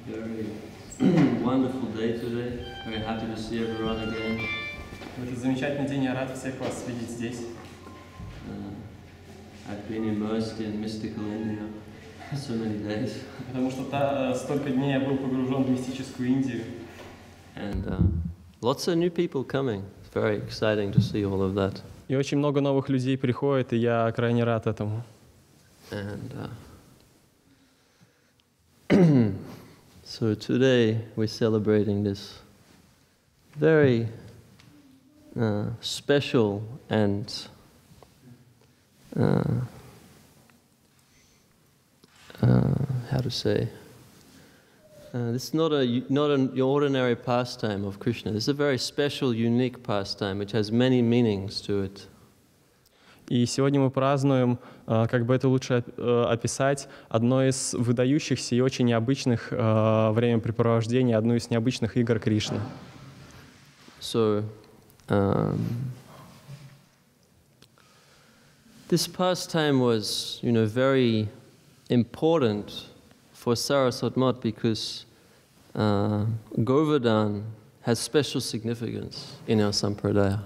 Very wonderful day today. Very happy to see everyone again. В этот замечательный день я рад всех вас видеть здесь. I've been immersed in mystical India for so many days. Потому что столько дней я был погружен в мистическую Индию. And lots of new people coming. It's very exciting to see all of that. И очень много новых людей приходит, и я крайне рад этому. And so today we're celebrating this very special and how to say? This is not an ordinary pastime of Krishna. This is a very special, unique pastime which has many meanings to it. И сегодня мы празднуем, как бы это лучше описать, одно из выдающихся и очень необычных времяпрепровождений, одну из необычных игр Кришны. So, this pastime was, very important for Saraswat Mat because Govardhana has special significance in our sampradaya.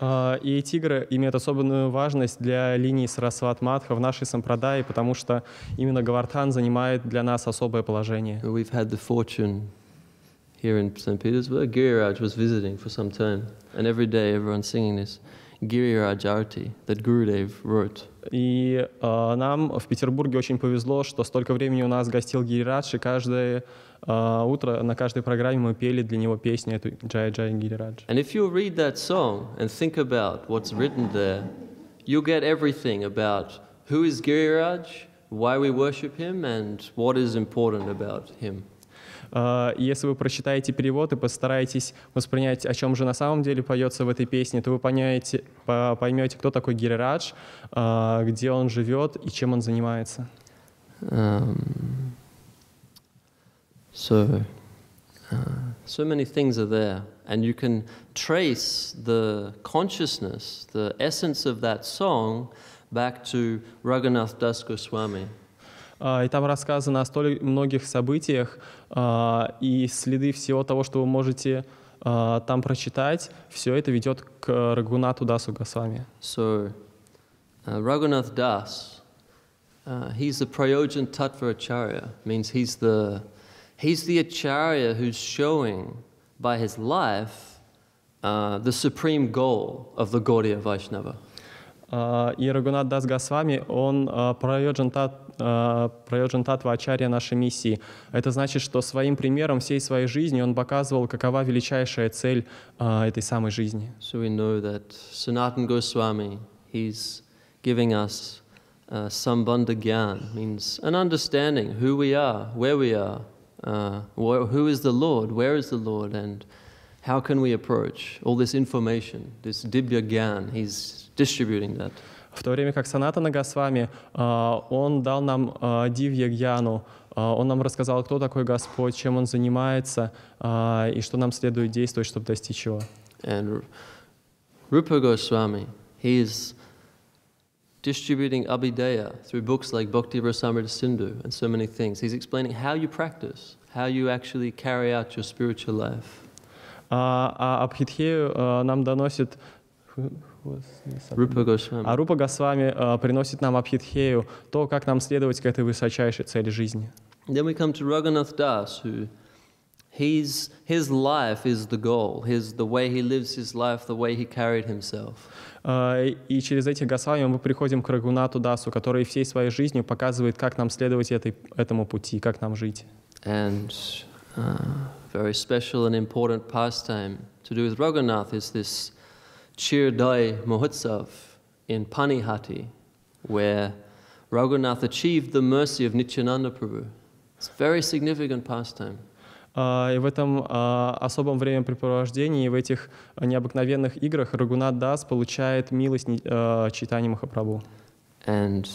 И эти игры имеют особенную важность для линии Сарасват Матха в нашей сампрадае, потому что именно Говардхан занимает для нас особое положение. We've had the fortune here in St. Petersburg. Giriraj was visiting for some time, and every day everyone's singing this Giriraj Arati that Gurudev wrote. И нам в Петербурге очень повезло, что столько времени у нас гостил Гирирадж, и каждое утро на каждой программе мы пели для него песню эту Джай Джай Гирирадж. And if you read that song and think about what's written there, you get everything about who is Giriraj, why we worship him, and what is important about him. Если вы прочитаете перевод и постараетесь воспринять, о чем же на самом деле поется в этой песне, то вы поймете, кто такой Гирирадж, где он живет и чем он занимается. So many things are there, and you can trace the consciousness, the essence of that song back to Raghunath Das Goswami. И там рассказано о столь многих событиях, и следы всего того, что вы можете там прочитать, все это ведет к Рагунату Дасу Госвами. So, Raghunath Das, he's the Prayojan Tattva Acharya, means he's the Acharya who's showing by his life the supreme goal of the Gaudiya Vaishnava. И Рагунат Дас Госвами, он Праyojan Tattva Ачарья нашей миссии. Это значит, что своим примером всей своей жизни он показывал, какова величайшая цель этой самой жизни. So we know that Sanatana Goswami, he's giving us Sambandha Gyan, means an understanding who we are, where we are, who is the Lord, where is the Lord, and how can we approach all this information, this Dibya Gyan. He's distributing that. В то время как Санатана Госвами, он дал нам Дивья Гьяну, он нам рассказал, кто такой Господь, чем он занимается, и что нам следует действовать, чтобы достичь его. And Rupa Goswami, he is distributing Abhidheya through books like Bhakti Rasamrita Sindhu and so many things. He's explaining how you practice, how you actually carry out your spiritual life. А Абхидхею нам доносит Рупа Госвами. А Рупа Госвами приносит нам Абхидхею, то, как нам следовать к этой высочайшей цели жизни. Then we come to Raghunath Das, who his life is the goal, the way he lives his life, the way he carried himself. И через этих Госвами мы приходим к Рагунату Дасу, который всей своей жизнью показывает, как нам следовать этому пути, как нам жить. And very special and important pastime to do with Raghunath is this Chirdai Mahotsav in Panihati, where Raghunath achieved the mercy of Nityananda Prabhu. It's a very significant pastime. И в этом особом времяпрепровождении, в этих необыкновенных играх Рагунат Дас получает милость Чайтаньи Махапрабху. And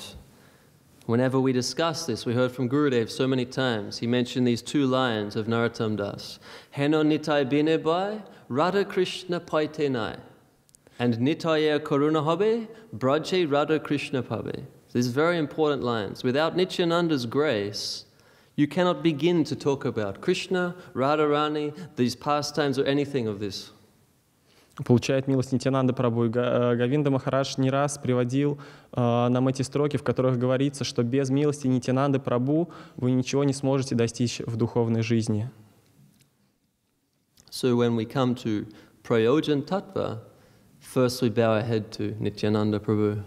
whenever we discuss this, we heard from Gurudev so many times, he mentioned these two lines of Narottam Das. Heno nitai bine bai, Radha Krishna paitenai. And nitaya karuna habe, braje Radha Krishna pabe. These very important lines. Without Nityananda's grace, You cannot begin to talk about Krishna, Radharani, these pastimes, or anything of this. Получает милость Нитьянанда Прабху. И Говинда Махарадж не раз приводил нам эти строки, в которых говорится, что без милости Нитьянанды Прабху вы ничего не сможете достичь в духовной жизни. So when we come to Prayojan Tattva, first we bow our head to Nityananda Prabhu.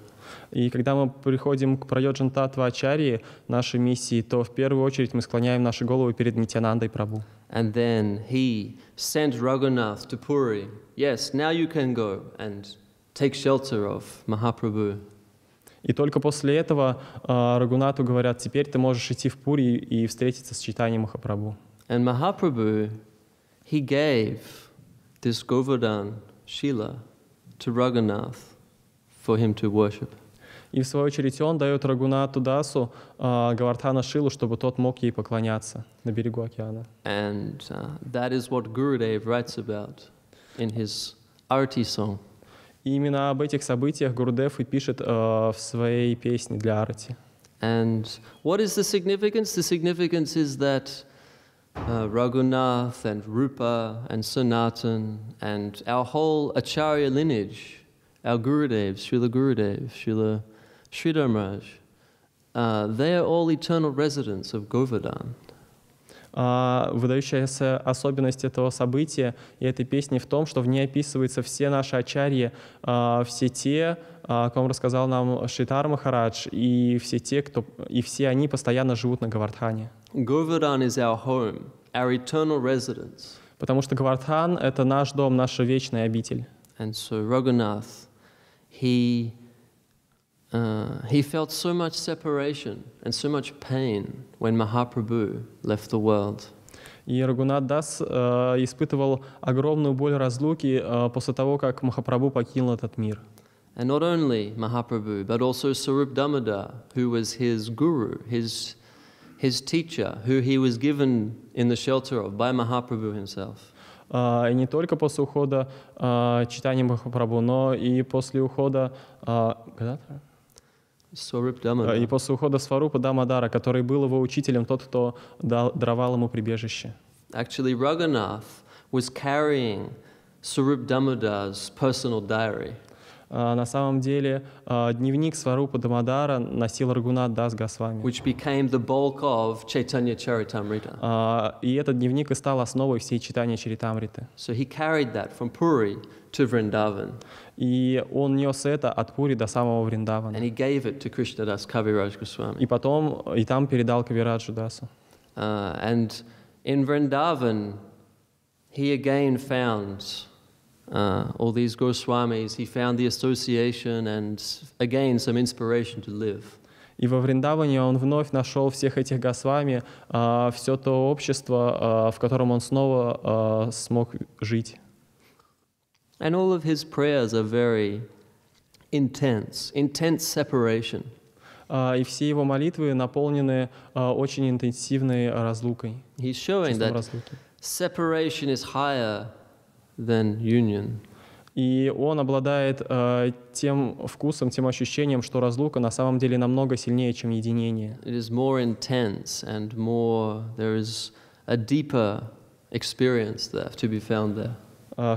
И когда мы приходим к Прайоджан Таттва Ачарьи, нашей миссии, то в первую очередь мы склоняем наши головы перед Нитьянандой Прабху. And then he sent Raghunath to Puri. Yes, now you can go and take shelter of Mahaprabhu. И только после этого Рагунату говорят: теперь ты можешь идти в Пури и встретиться с Чайтаньей Махапрабху. And Mahaprabhu, he gave this Govardhan Shila to Raghunath for him to worship. И в свою очередь он дает Рагунату Дасу Говардхана Шилу, чтобы тот мог ей поклоняться на берегу океана. And that is what Gurudev writes about in his Arati song. И именно об этих событиях Гурудев и пишет в своей песне для Арати. And what is the significance? The significance is that Raghunath and Rupa and Sanatan and our whole Acharya lineage, our Gurudevs, Srila Gurudev, Srila Sridhar Maharaj, they are all eternal residents of Govardhan. Выдающаяся особенность этого события и этой песни в том, что в ней описываются все наши ачарьи, все те, о ком рассказал нам Шридхар Махарадж, и все они постоянно живут на Говардхане. Govardhan is our home, our eternal residence. Потому что Говардхан — это наш дом, наша вечная обитель. And so Raghunath, he felt so much separation and so much pain when Mahaprabhu left the world. И Рагунат Дас испытывал огромную боль разлуки после того, как Махапрабху покинул этот мир. And not only Mahaprabhu, but also Sarup Damodar, who was his guru, his teacher, who he was given in the shelter of by Mahaprabhu himself. И не только после ухода Чайтаньи Махапрабху, но и после ухода и после ухода Сварупа Дамодара, который был его учителем, тот, кто даровал ему прибежище. Actually, Raghunath was carrying Sarup Damodar's personal diary. На самом деле дневник Сварупа Дамодара носил Рагунат Дас Госвами. Which became the bulk of Chaitanya Charitamrita. И этот дневник и стал основой всей Чайтаньи Чаритамриты. So he carried that from Puri to Vrindavan. И он нес это от Пури до самого Вриндавана. And he gave it to Krishnadas Kaviraj Goswami. И потом и там передал Кавираджу Дасу. And in Vrindavan, he again found all these Goswamis. He found the association and again some inspiration to live. И во Вриндаване он вновь нашел всех этих Госвами, все то общество, в котором он снова смог жить. And all of his prayers are very intense separation. И все его молитвы наполнены очень интенсивной разлукой. He's showing that separation is higher than union. И он обладает тем вкусом, тем ощущением, что разлука на самом деле намного сильнее, чем единение. It is more intense and more, there is a deeper experience there to be found there.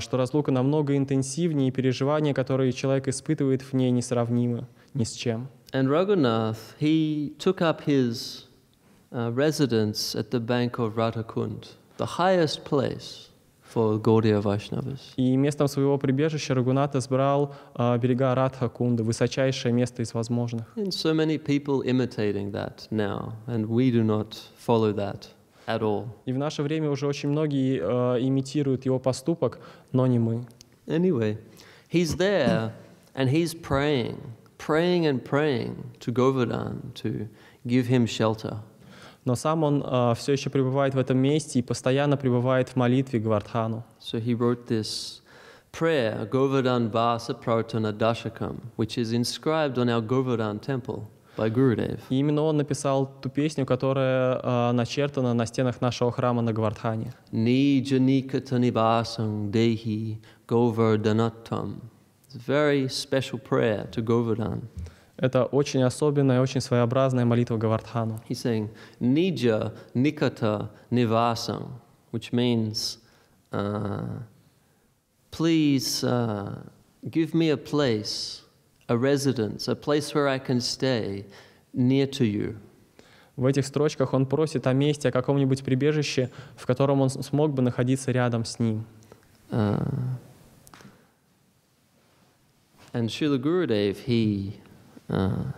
Что разлука намного интенсивнее, и переживания, которые человек испытывает в ней, несравнимы ни с чем. And Raghunath, he took up his residence at the bank of Radhakund, the highest place for Gaudiya Vaishnavas. И местом своего прибежища Рагунат избрал берега Радха-кунды, высочайшее место из возможных. And so many people imitating that now, and we do not follow that at all. И в наше время уже очень многие имитируют его поступок, но не мы. Anyway, he's there and he's praying to Govardhan to give him shelter. Но сам он все еще пребывает в этом месте и постоянно пребывает в молитве Говардхану. So he wrote this prayer, Govardhan Vasa Prarthana Dashakam, which is inscribed on our Govardhan temple by Gurudev. И именно он написал ту песню, которая начертана на стенах нашего храма на Говардхане. Nijanikatanivasam dehi Govardhanatam. It's a very special prayer to Govardhan. Это очень особенная, очень своеобразная молитва Говардхану. He's saying, Nija Nikata Nivasam, which means, please give me a place, a residence, a place where I can stay near to you. В этих строчках он просит о месте, о каком-нибудь прибежище, в котором он смог бы находиться рядом с ним. And Srila Gurudev, he how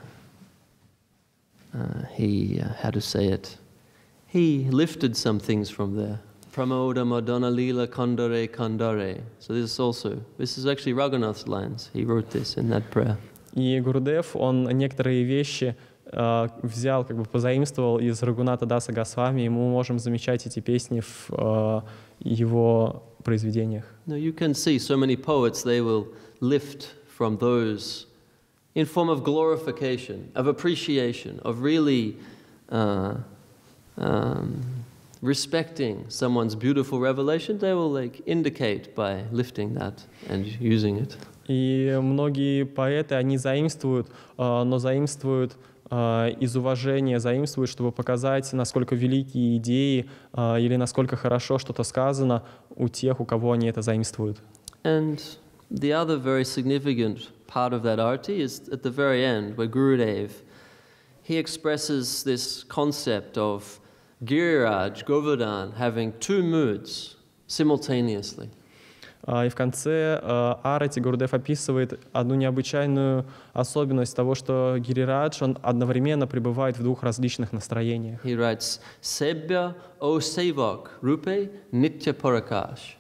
to say it? He lifted some things from there. Pramoda Madonna Lila Kandare Kandare. So this is actually Raghunath's lines. He wrote this in that prayer. И Гурудев, он некоторые вещи взял, как бы позаимствовал из Рагунатха Даса Госвами, и мы можем замечать эти песни в его произведениях. Now you can see so many poets, they will lift from those in form of glorification, of appreciation, of really respecting someone's beautiful revelation. They will indicate by lifting that and using it. И многие поэты, они заимствуют, но заимствуют из уважения, заимствуют, чтобы показать, насколько великие идеи или насколько хорошо что-то сказано у тех, у кого они это заимствуют. And the other very significant part of that arti is at the very end, where Gurudev, he expresses this concept of Giriraj, Govardhan, having two moods simultaneously. И в конце арати Гурудев описывает одну необычайную особенность того, что Гирирадж, он одновременно пребывает в двух различных настроениях. He writes, Sebya o Sevak Rupe Nitya Parakash.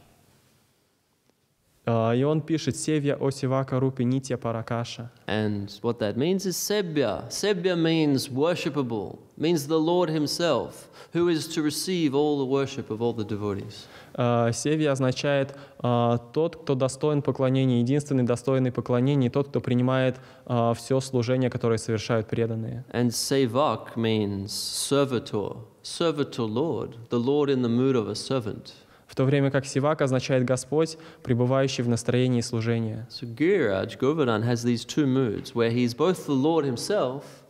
И он пишет «Севья о Сивака Рупи Нитья Паракаша». And what that means is Sebya. Sebya means worshipable, means the Lord himself, who is to receive all the worship of all the devotees. Севья означает «тот, кто достоин поклонения», единственный достойный поклонения, тот, кто принимает все служение, которое совершают преданные. And Sevak means servitor, servitor Lord, the Lord in the mood of a servant. В то время как Сивак означает «Господь, пребывающий в настроении служения». So Giriraj, Govardhan, has these two moods, where he's both the Lord himself,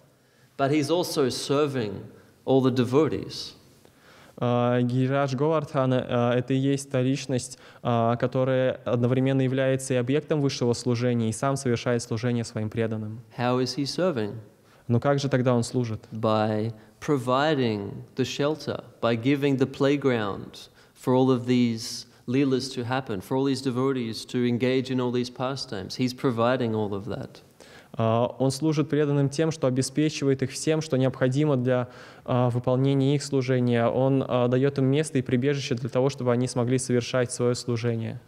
but he's also serving all the devotees. Гирирадж Говардхана — это и есть та личность, которая одновременно является и объектом высшего служения, и сам совершает служение своим преданным. How is he serving? Но как же тогда он служит? By providing the shelter, by giving the playground for all of these leelas to happen, for all these devotees to engage in all these pastimes. He's providing all of that. Он служит преданным тем, что обеспечивает их всем, что необходимо для выполнения их служения. Он дает им место и прибежище для того, чтобы они смогли совершать свое служение.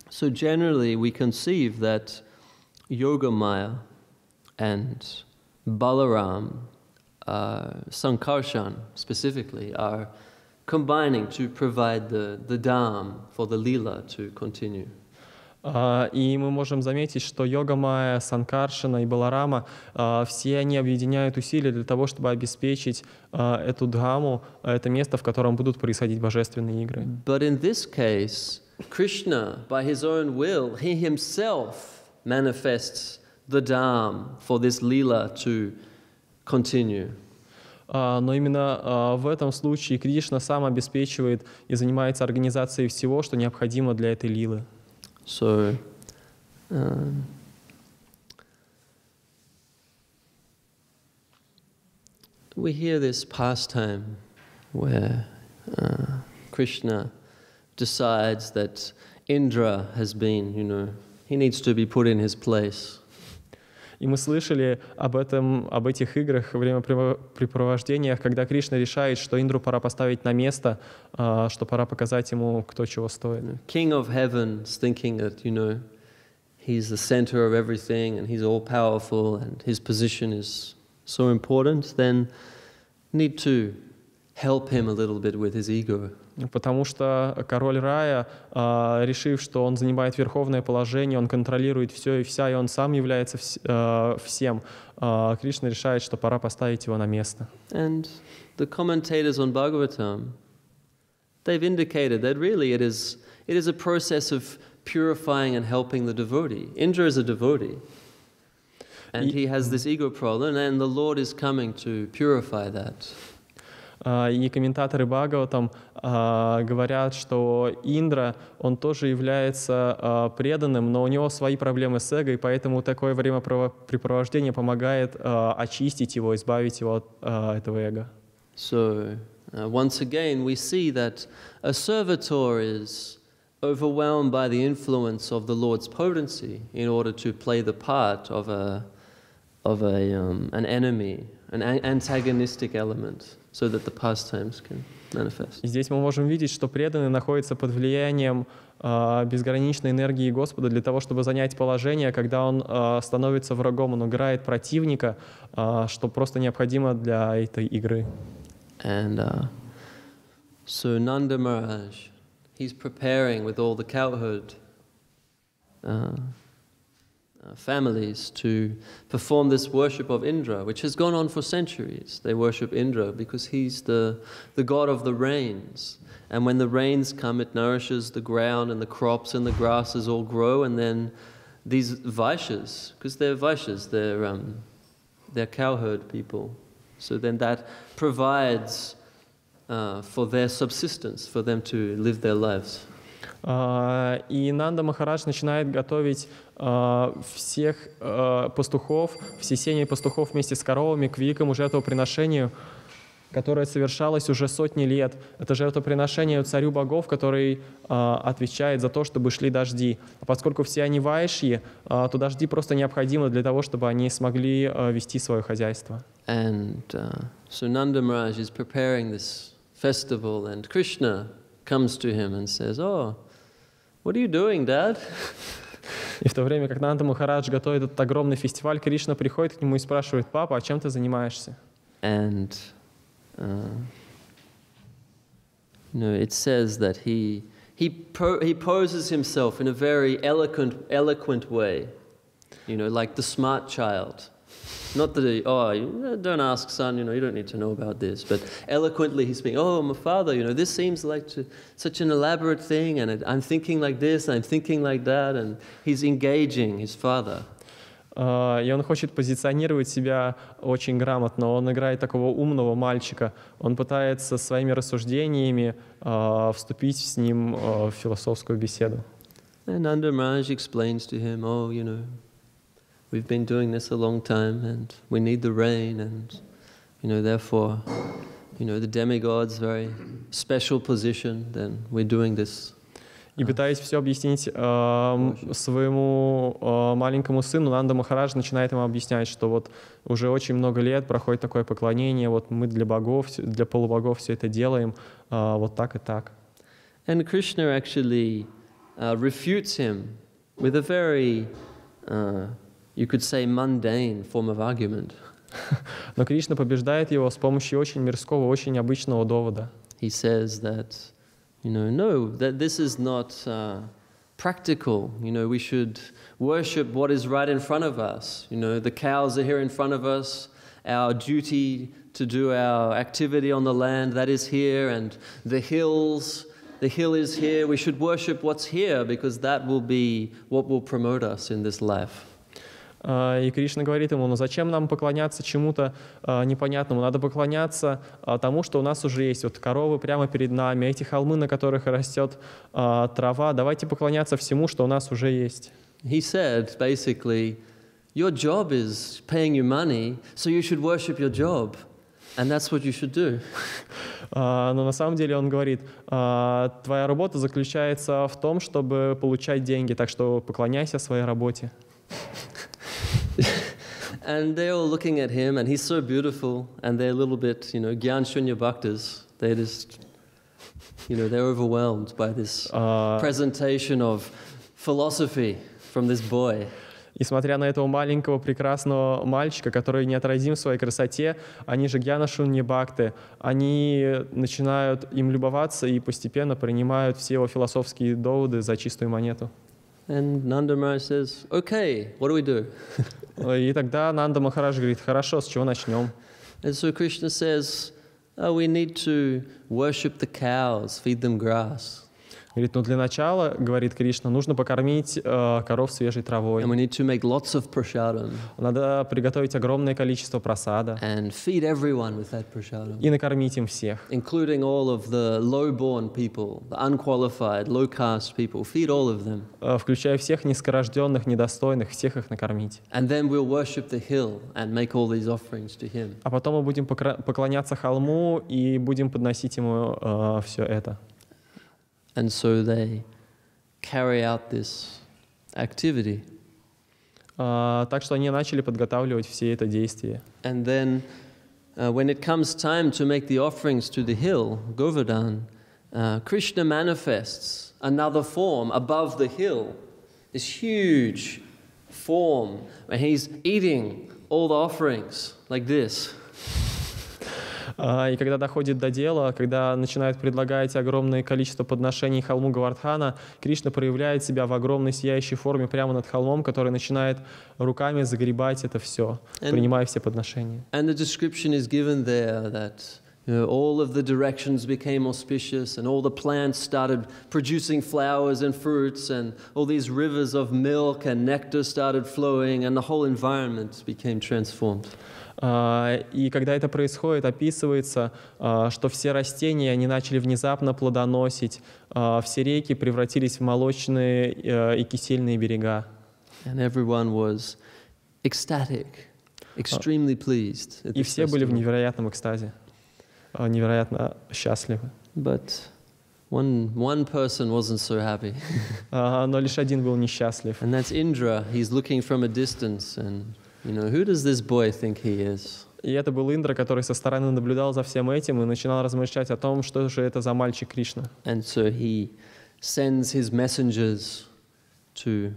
So generally we conceive that Yogamaya and Balaram, Sankarshan specifically, are combining to provide the dham for the lila to continue. И мы можем заметить, что Йога-майя, Санкаршана и Баларама, все они объединяют усилия для того, чтобы обеспечить эту дхаму, это место, в котором будут происходить божественные игры. But in this case, Krishna, by his own will, he himself manifests the dham for this lila to continue. Но именно в этом случае Кришна сам обеспечивает и занимается организацией всего, что необходимо для этой лилы. So, we hear this pastime where Krishna decides that Indra has been, he needs to be put in his place. И мы слышали об этих играх, времяпрепровождениях, когда Кришна решает, что Индру пора поставить на место, что пора показать ему, кто чего стоит. King of heaven is thinking that, he's the center of everything and he's all powerful and his position is so important, then need to help him a little bit with his ego. Потому что король рая, решив, что он занимает верховное положение, он контролирует все и вся, и он сам является всем, Кришна решает, что пора поставить его на место. And the commentators on Bhagavatam, they've indicated that really it is a process of purifying and helping the devotee. Indra is a devotee. And he has this ego problem, and the Lord is coming to purify that. И комментаторы Бхагаватам говорят, что Индра, он тоже является преданным, но у него свои проблемы с эго, и поэтому такое времяпрепровождение помогает очистить его, избавить его от этого эго. So, once again, we see that a servitor is overwhelmed by the influence of the Lord's potency in order to play the part of an enemy, an antagonistic element, so that the pastimes can manifest. И здесь мы можем видеть, что преданный находится под влиянием безграничной энергии Господа для того, чтобы занять положение, когда он становится врагом, он играет противника, что просто необходимо для этой игры. And so Nanda Maharaj, he's preparing with all the cowherd families to perform this worship of Indra, which has gone on for centuries. They worship Indra because he's the god of the rains. And when the rains come, it nourishes the ground and the crops and the grasses all grow. And then these Vaishyas, because they're Vaishyas, they're cowherd people. So then that provides for their subsistence, for them to live their lives. И Нанда Махарадж начинает готовить всех пастухов, всесения пастухов вместе с коровами к великому жертвоприношению, которое совершалось уже сотни лет. Это жертвоприношение царю богов, который отвечает за то, чтобы шли дожди. А поскольку все они вайшьи, то дожди просто необходимы для того, чтобы они смогли вести свое хозяйство. And so Nanda Maharaj is preparing this festival, and Krishna comes to him and says, "Oh, what are you doing, Dad?" И в то время, как Нанда Махарадж готовит этот огромный фестиваль, Кришна приходит к нему и спрашивает: «Папа, а чем ты занимаешься?» And it says that he poses himself in a very eloquent way, like the smart child. Not that don't ask, son, you don't need to know about this, but eloquently he's speaking, "Oh, my father, this seems like such an elaborate thing, and I'm thinking like this, I'm thinking like that," and he's engaging his father. И он хочет позиционировать себя очень грамотно. Он играет такого умного мальчика. Он пытается своими рассуждениями вступить с ним в философскую беседу. And Nanda Maharaj explains to him, "Oh, we've been doing this a long time, and we need the rain, and therefore, the demigod's very special position. Then we're doing this." И пытаясь все объяснить своему маленькому сыну, Нанда Махарадж начинает ему объяснять, что вот уже очень много лет проходит такое поклонение, вот мы для богов, для полубогов все это делаем, вот так и так. And Krishna actually refutes him with a very, you could say, mundane form of argument. Но Кришна побеждает его с помощью очень мирского, очень обычного довода. He says that, no, that this is not practical. We should worship what is right in front of us. The cows are here in front of us. Our duty to do our activity on the land, that is here, and the hill is here. We should worship what's here because that will be what will promote us in this life. И Кришна говорит ему: зачем нам поклоняться чему-то непонятному? Надо поклоняться тому, что у нас уже есть. Вот коровы прямо перед нами, эти холмы, на которых растет трава. Давайте поклоняться всему, что у нас уже есть. He said, basically, your job is paying you money, so you should worship your job. And that's what you should do. Но на самом деле он говорит: твоя работа заключается в том, чтобы получать деньги, так что поклоняйся своей работе. And they're all looking at him, and he's so beautiful, and they're a little bit, Gyan Shunya Bhaktas. They're just, they're overwhelmed by this presentation of philosophy from this boy. И смотря на этого маленького прекрасного мальчика, который неотразим в своей красоте, они же Гьяна Шунья Бхакты, они начинают им любоваться и постепенно принимают все его философские доводы за чистую монету. And Nanda Maharaj says, "Okay, what do we do?" И тогда Нанда Махарадж говорит: хорошо, с чего начнем? And so Krishna says, we need to worship the cows, feed them grass. Говорит, ну для начала, говорит Кришна, нужно покормить коров свежей травой. And we need to make lots of prasadam Надо приготовить огромное количество просада and feed everyone with that prasadam, и накормить им всех. including all of the low-born people, the unqualified, low-caste people. Feed all of them. Включая всех низкорожденных, недостойных, всех их накормить. And then we'll worship the hill and make all these offerings to him. А потом мы будем поклоняться холму и будем подносить ему все это. And so they carry out this activity. Так что они начали подготавливать все это действие. And then when it comes time to make the offerings to the hill, Govardhan, Krishna manifests another form above the hill, this huge form, where he's eating all the offerings like this. И когда доходит до дела, когда начинают предлагать огромное количество подношений холму Говардхана, Кришна проявляет себя в огромной сияющей форме прямо над холмом, который начинает руками загребать это все, принимая все подношения. And the description is given there that all of the directions became auspicious and all the plants started producing flowers and fruits and all these rivers of milk and nectar started flowing and the whole environment became transformed. И когда это происходит, описывается, что все растения, они начали внезапно плодоносить, все реки превратились в молочные и кисельные берега. And everyone was ecstatic, extremely pleased. И все были в невероятном экстазе, невероятно счастливы. But one person wasn't so happy. Но лишь один был несчастлив. And that's Indra. He's looking from a distance and who does this boy think he is? И это был Индра, который со стороны наблюдал за всем этим и начинал размышлять о том, что же это за мальчик Кришна. And so he sends his messengers to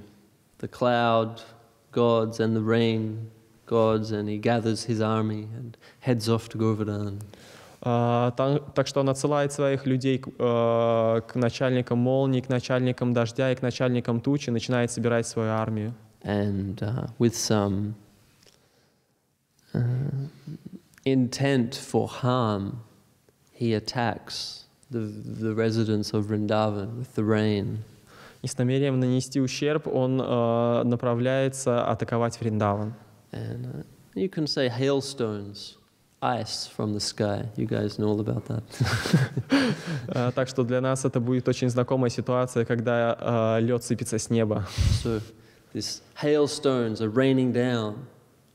the cloud gods and the rain gods, and he gathers his army and heads off to Govardhan. Так что он отсылает своих людей к начальникам молний, к начальникам дождя и к начальникам тучи, начинает собирать свою армию. And with some intent for harm, he attacks the residents of Vrindavan with the rain. И с намерением нанести ущерб он направляется атаковать Вриндаван. And you can say hailstones, ice from the sky. You guys know all about that. Так что для нас это будет очень знакомая ситуация, когда лед сыпется с неба. So these hailstones are raining down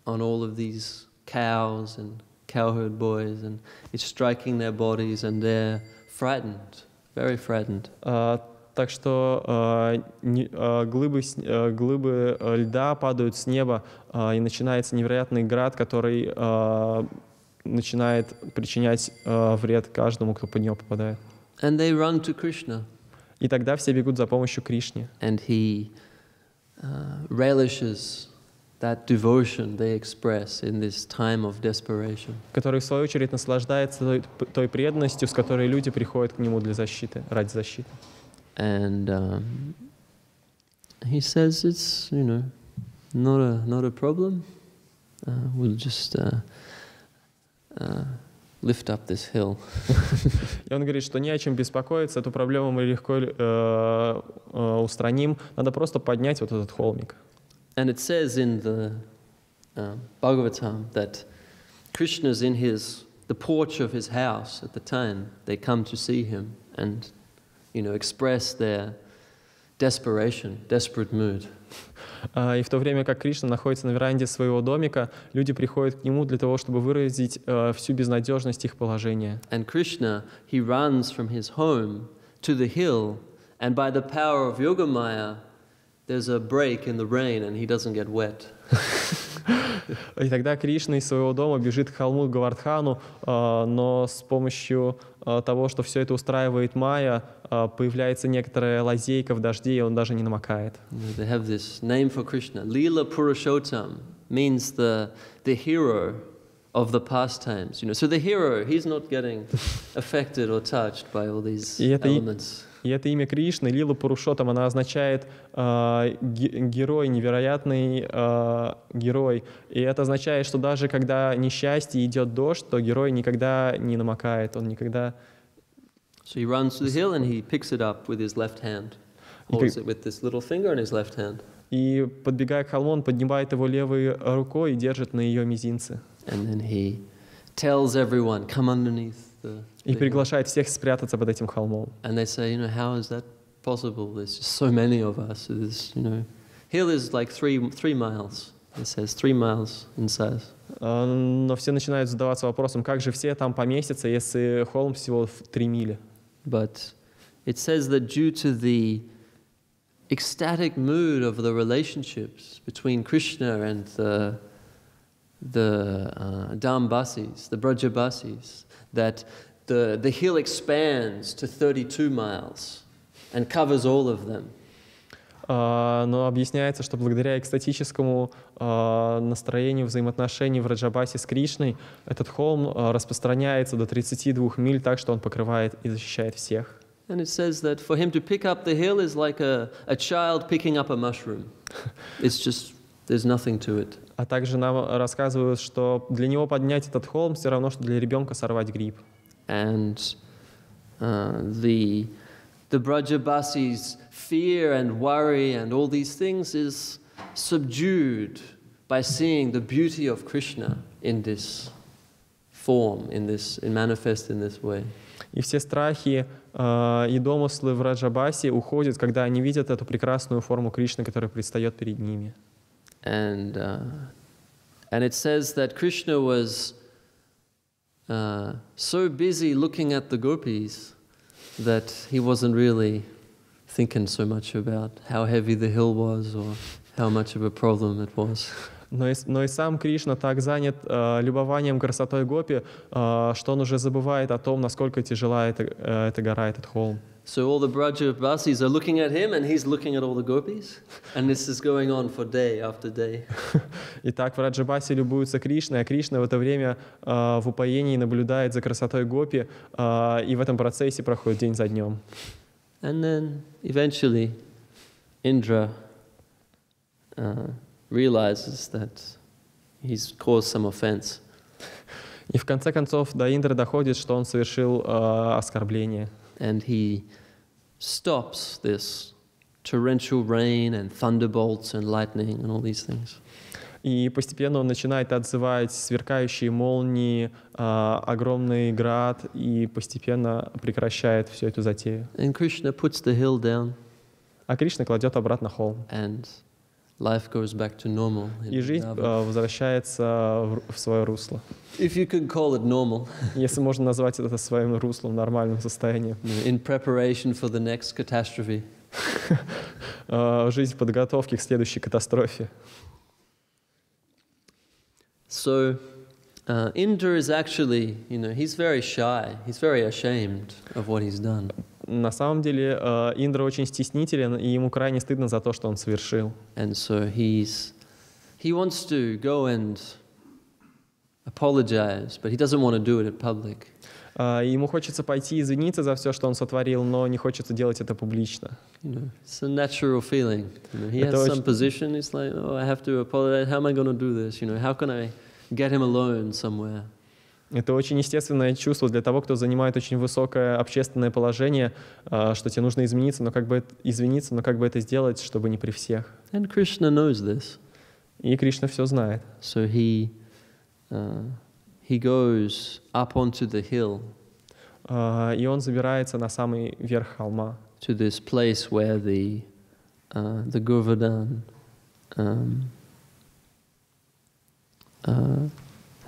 on all of these cows and cowherd boys, and it's striking their bodies, and they're frightened, very frightened. Так что глыбы льда падают с неба, и начинается невероятный град, который начинает причинять вред каждому, кто под него попадает. And they run to Krishna. И тогда все бегут за помощью Кришне. And he relishes that devotion they express in this time of desperation. Который, в свою очередь, наслаждается той преданностью, с которой люди приходят к нему для защиты, ради защиты. And he says it's, not a problem. We'll just lift up this hill. И он говорит, что не о чем беспокоиться, эту проблему мы легко устраним. Надо просто поднять вот этот холмик. And it says in the Bhagavatam that Krishna's in the porch of his house at the time. They come to see him and, express their desperation, desperate mood. И в то время как Кришна находится на веранде своего домика, люди приходят к нему для того, чтобы выразить всю безнадежность их положения. And Krishna, he runs from his home to the hill, and by the power of Yogamaya, there's a break in the rain, and he doesn't get wet. И тогда Кришна из своего дома бежит к холму Говардхану, но с помощью того, что все это устраивает Майя, появляется некоторая лазейка в дожде, и он даже не намокает. They have this name for Krishna. Lila Purushottam means the hero of the pastimes. So the hero, he's not getting affected or touched by all these elements. И это имя Кришны, Лила Пурушоттам, она означает герой, невероятный герой. И это означает, что даже когда несчастье идет дождь, то герой никогда не намокает, он никогда So he runs to the hill and he picks it up with his left hand. Holds it with this little finger in his left hand. И, подбегая к холму, он поднимает его левой рукой и держит на ее мизинце. And then he tells everyone, come underneath the И приглашает всех спрятаться под этим холмом. And they say, how is that possible? There's just so many of us. There's, hill is like 3 miles. It says 3 miles in size. Но все начинают задаваться вопросом, как же все там поместятся, если холм всего в 3 мили. But it says that due to the ecstatic mood of the relationships between Krishna and the Dambasis, the Brajabasis, that the hill expands to 32 miles and covers all of them. Но объясняется, что благодаря экстатическому настроению взаимоотношений в Раджабасе с Кришной этот холм распространяется до 32 миль, так что он покрывает и защищает всех. And it says that for him to pick up the hill is like a child picking up a mushroom. It's just, there's nothing to it. А также нам рассказывают, что для него поднять этот холм все равно, что для ребенка сорвать гриб. And the Brajabasis' fear and worry and all these things is subdued by seeing the beauty of Krishna in this form, manifest in this way. И все страхи и домыслы в Раджабасе уходят, когда они видят эту прекрасную форму Кришны, которая предстает перед ними. And it says that Krishna was so busy looking at the gopis that he wasn't really thinking so much about how heavy the hill was or how much of a problem it was. Но и сам Кришна так занят любованием красотой гопи, что он уже забывает о том, насколько тяжела эта гора, этот холм. So all the Brajabasis are looking at him and he's looking at all the gopis, and this is going on for day after day. Итак, в Раджабасе любуются Кришной, а Кришна в это время в упоении наблюдает за красотой гопи, и в этом процессе проходит день за днем. And then eventually Indra realizes that he's caused some offense. И в конце концов до Индры доходит, что он совершил оскорбление. And he stops this torrential rain and thunderbolts and lightning and all these things. И постепенно он начинает отзывать сверкающие молнии, огромный град, и постепенно прекращает всю эту затею. And Krishna puts the hill down. А Кришна кладет обратно холм. And life goes back to normal. И жизнь возвращается в свое русло. If you could call it normal. Если можно назвать это своим руслом, нормальным состоянием. In preparation for the next catastrophe. Жизнь в подготовке к следующей катастрофе. So, Indra is actually, he's very shy. He's very ashamed of what he's done. На самом деле Индра очень стеснителен, и ему крайне стыдно за то, что он совершил. And so he wants to go and apologize, but he doesn't want to do it in public. Ему хочется пойти извиниться за все, что он сотворил, но не хочется делать это публично. It's a natural feeling. He has some position. It's like, I have to apologize. How am I going to do this? How can I get him alone somewhere? Это очень естественное чувство для того, кто занимает очень высокое общественное положение, что тебе нужно извиниться, но как бы это сделать, чтобы не при всех. And Krishna knows this. И Кришна все знает. So he goes up onto the hill. И он забирается на самый верх холма. To this place where the Govardhan,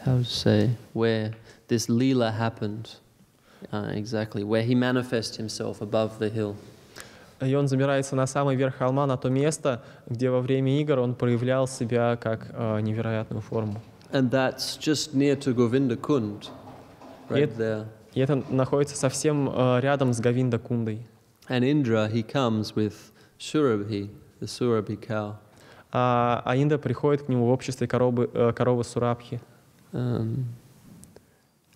how to say, where this Lila happened, exactly, where he manifests himself above the hill. И он забирается на самый верх холма, на то место, где во время игр он проявлял себя как невероятную форму. And that's just near to Govinda Kund, right there. И это находится совсем рядом с Говинда-кундой. And Indra, he comes with Surabhi, the Surabhi cow. А Индра приходит к нему в обществе коровы Сурабхи.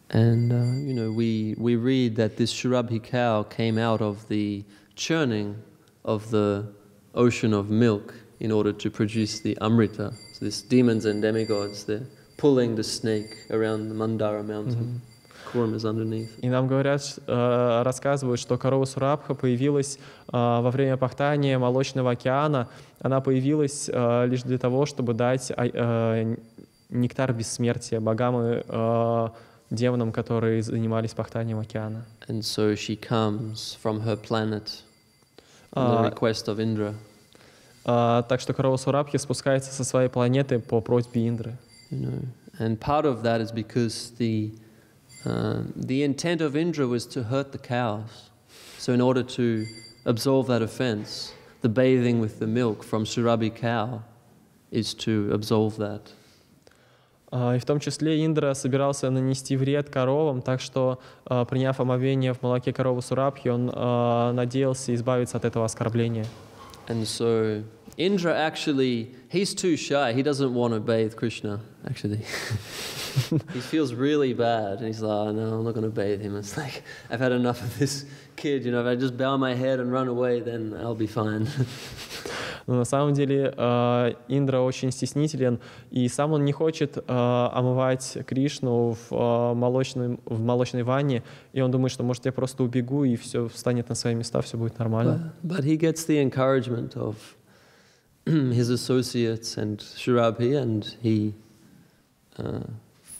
We read that this Surabhi cow came out of the churning of the ocean of milk in order to produce the Amrita. So these demons and demigods, they're pulling the snake around the Mandara mountain, form is underneath. И нам говорят, рассказывают, что корова Сурабха появилась во время пахтания Молочного океана. Она появилась лишь для того, чтобы дать нектар бессмертия богам и демонам, которые занимались пахтанием океана. And so she comes from her planet on the request of Indra. Так что корова Сурабхи спускается со своей планеты по просьбе Индры. And part of that is because the intent of Indra was to hurt the cows. So in order to absolve that offense, the bathing with the milk from Surabhi cow is to absolve that. И в том числе Индра собирался нанести вред коровам, так что, приняв омовение в молоке коровы Сурабхи, он надеялся избавиться от этого оскорбления. And so Indra actually, he's too shy. He doesn't want to bathe Krishna, actually. He feels really bad. And he's like, oh, no, I'm not going to bathe him. It's like, I've had enough of this kid. If I just bow my head and run away, then I'll be fine. Но на самом деле Индра очень стеснителен, и сам он не хочет омывать Кришну в молочной ванне, и он думает, что, может, я просто убегу, и все встанет на свои места, все будет нормально. But he gets the encouragement of his associates and Surabhi, and he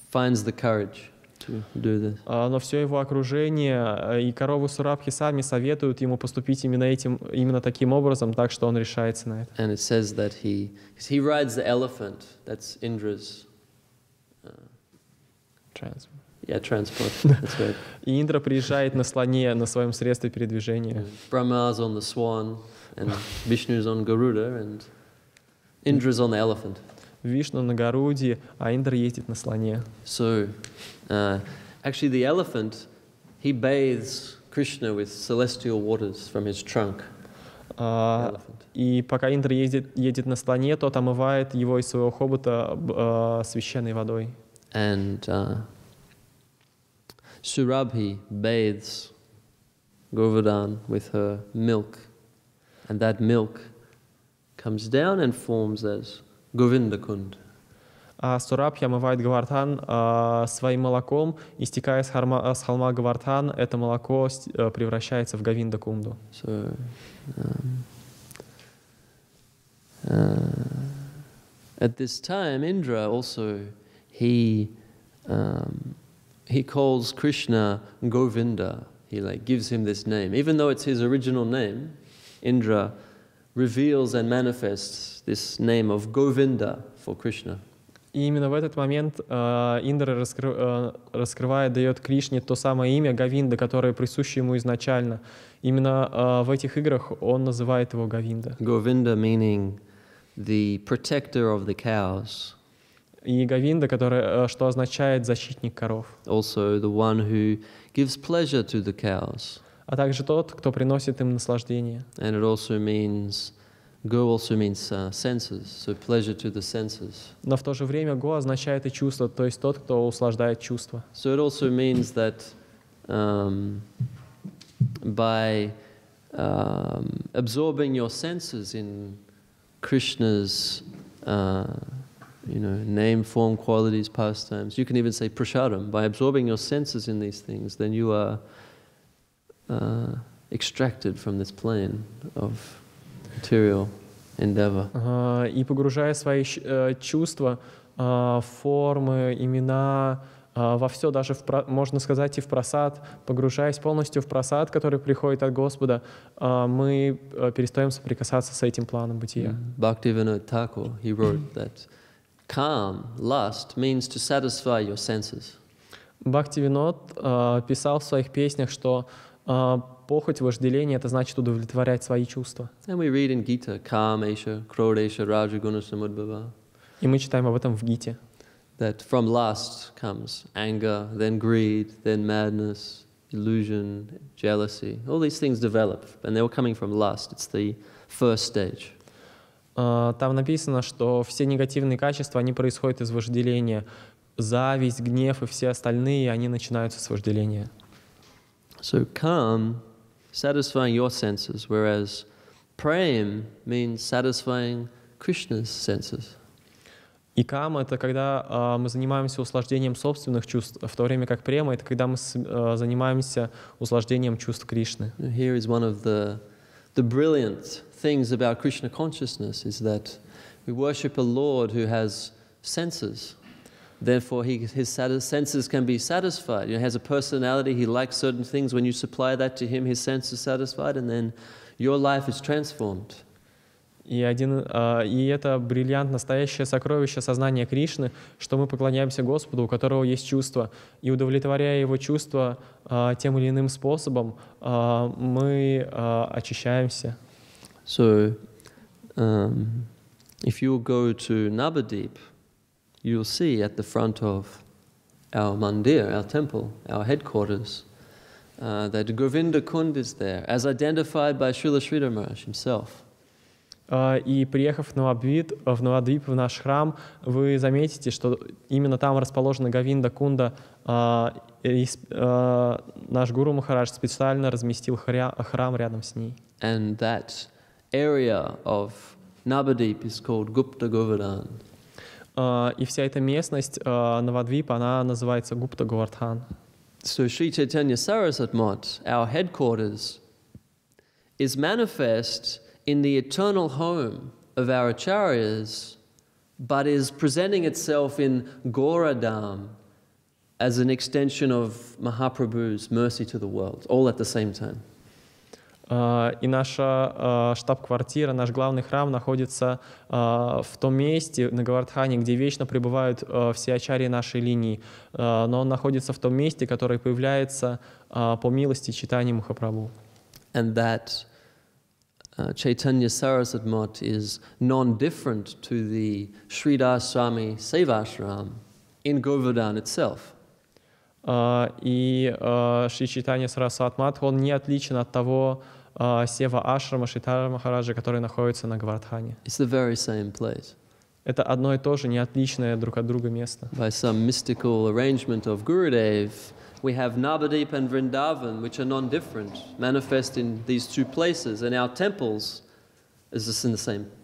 finds the courage to do this. Но все его окружение и коровы Сурабхи сами советуют ему поступить именно таким образом, так что он решается на это. And it says that he rides the elephant. That's Indra's transport. That's right. И Индра приезжает на слоне, на своем средстве передвижения. Brahma's on the swan, and Vishnu's on Garuda, and Indra's on the elephant. Вишну на Гаруде, а Индра ездит на слоне. So, actually, the elephant, he bathes Krishna with celestial waters from his trunk. И пока Индра едет на слоне, тот омывает его из своего хобота священной водой. And Surabhi bathes Govardhan with her milk, and that milk comes down and forms as Govinda Kund. А Сурабхи омывает Говардхан своим молоком, и стекая с холма Говардхан, это молоко превращается в Говинда Кунду. So, at this time, Indra also, he calls Krishna Govinda. He gives him this name. Even though it's his original name, Indra reveals and manifests this name of Govinda for Krishna. И именно в этот момент Индра раскрывает, дает Кришне то самое имя Говинда, которое присуще ему изначально. Именно в этих играх он называет его Говинда. Govinda meaning the protector of the cows. И Говинда, что означает защитник коров. Also the one who gives pleasure to the cows. А также тот, кто приносит им наслаждение. And it also means Go also means senses, so pleasure to the senses. Но в то же время го означает и чувство, то есть тот, кто услаждает чувства. So it also means that by absorbing your senses in Krishna's name, form, qualities, pastimes, you can even say prasadam. By absorbing your senses in these things, then you are extracted from this plane of material endeavor. И погружая свои чувства, формы, имена, во все, даже, можно сказать, и в прасад, погружаясь полностью в прасад, который приходит от Господа, мы перестаем соприкасаться с этим планом бытия. Bhaktivinoda Thakur, he wrote that calm, lust, means to satisfy your senses. Бхактивинод писал в своих песнях, что похоть, вожделение — это значит удовлетворять свои чувства. And we read in Gita, Kamesha, Krodesha, Rajaguna Samudbhava. И мы читаем об этом в Гите. That from lust comes anger, then greed, then madness, illusion, jealousy. All these things develop, and they were coming from lust. It's the first stage. Там написано, что все негативные качества, они происходят из вожделения. Зависть, гнев и все остальные, они начинаются с вожделения. So calm, satisfying your senses, whereas prem means satisfying Krishna's senses. И кама — это когда мы занимаемся услаждением собственных чувств, в то время как према — это когда мы занимаемся услаждением чувств Кришны. Here is one of the brilliant things about Krishna consciousness is that we worship a Lord who has senses. Therefore, his senses can be satisfied. He has a personality, he likes certain things. When you supply that to him, his sense is satisfied, and then your life is transformed. И это бриллиант, настоящее сокровище сознания Кришны, что мы поклоняемся Господу, у которого есть чувства. И удовлетворяя его чувства тем или иным способом, мы очищаемся. So, if you go to Navadip, you'll see at the front of our mandir, our temple, our headquarters, that Govinda Kund is there, as identified by Srila Sridhar Maharaj himself. И приехав в Навадвип, в наш храм, вы заметите, что именно там расположена Говинда Кунда. Наш Гуру Махарадж специально разместил храм рядом с ней. And that area of Navadip is called Gupta Govardhan. И вся эта местность Навадвип, она называется Гупта Говардхан. So Sri Chaitanya Saraswat Math, our headquarters, is manifest in the eternal home of our acharyas, but is presenting itself in Gauradham as an extension of Mahaprabhu's mercy to the world, all at the same time. И наша штаб-квартира, наш главный храм находится в том месте, на Говардхане, где вечно пребывают все ачарьи нашей линии. Но он находится в том месте, которое появляется по милости читания Махапрабху. And that Chaitanya Saraswat Math is non-different to the Sridhar Swami Sevashram in Govardhan itself. И Шри Чайтанья Сарасват Мат, он не отличен от того Сева Ашрама Шридхара Махараджа, который находится на Говардхане. It's the very same place. Это одно и то же, не отличное друг от друга место. By some mystical arrangement of Gurudev, we have Navadip and Vrindavan, which are non-different, manifest in these two places, and our temples is just in the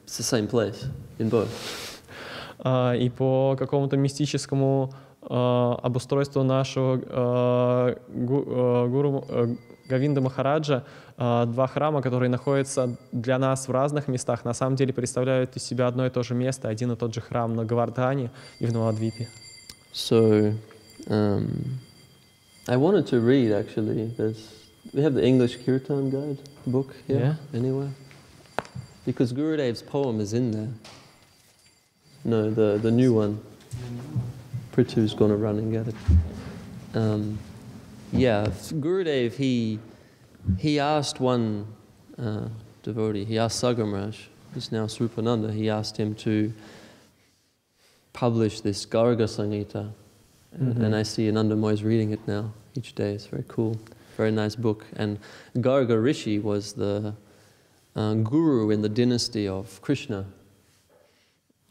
same place in both. И по какому-то мистическому обустройству нашего гуру Говинда Махараджа, два храма, которые находятся для нас в разных местах, на самом деле представляют из себя одно и то же место, один и тот же храм на Говардхане и в Навадвипе. So, I wanted to read actually. We have the English Kirtan Guide book here, anyway, because Gurudev's poem is in there. No, the new one. Prithu's going to run and get it. Gurudev, he asked one devotee, he asked Sagamraj, who's now Srupananda, he asked him to publish this Garga Samhita. And I see Anandamoy is reading it now each day. It's very cool, very nice book. And Garga Rishi was the guru in the dynasty of Krishna.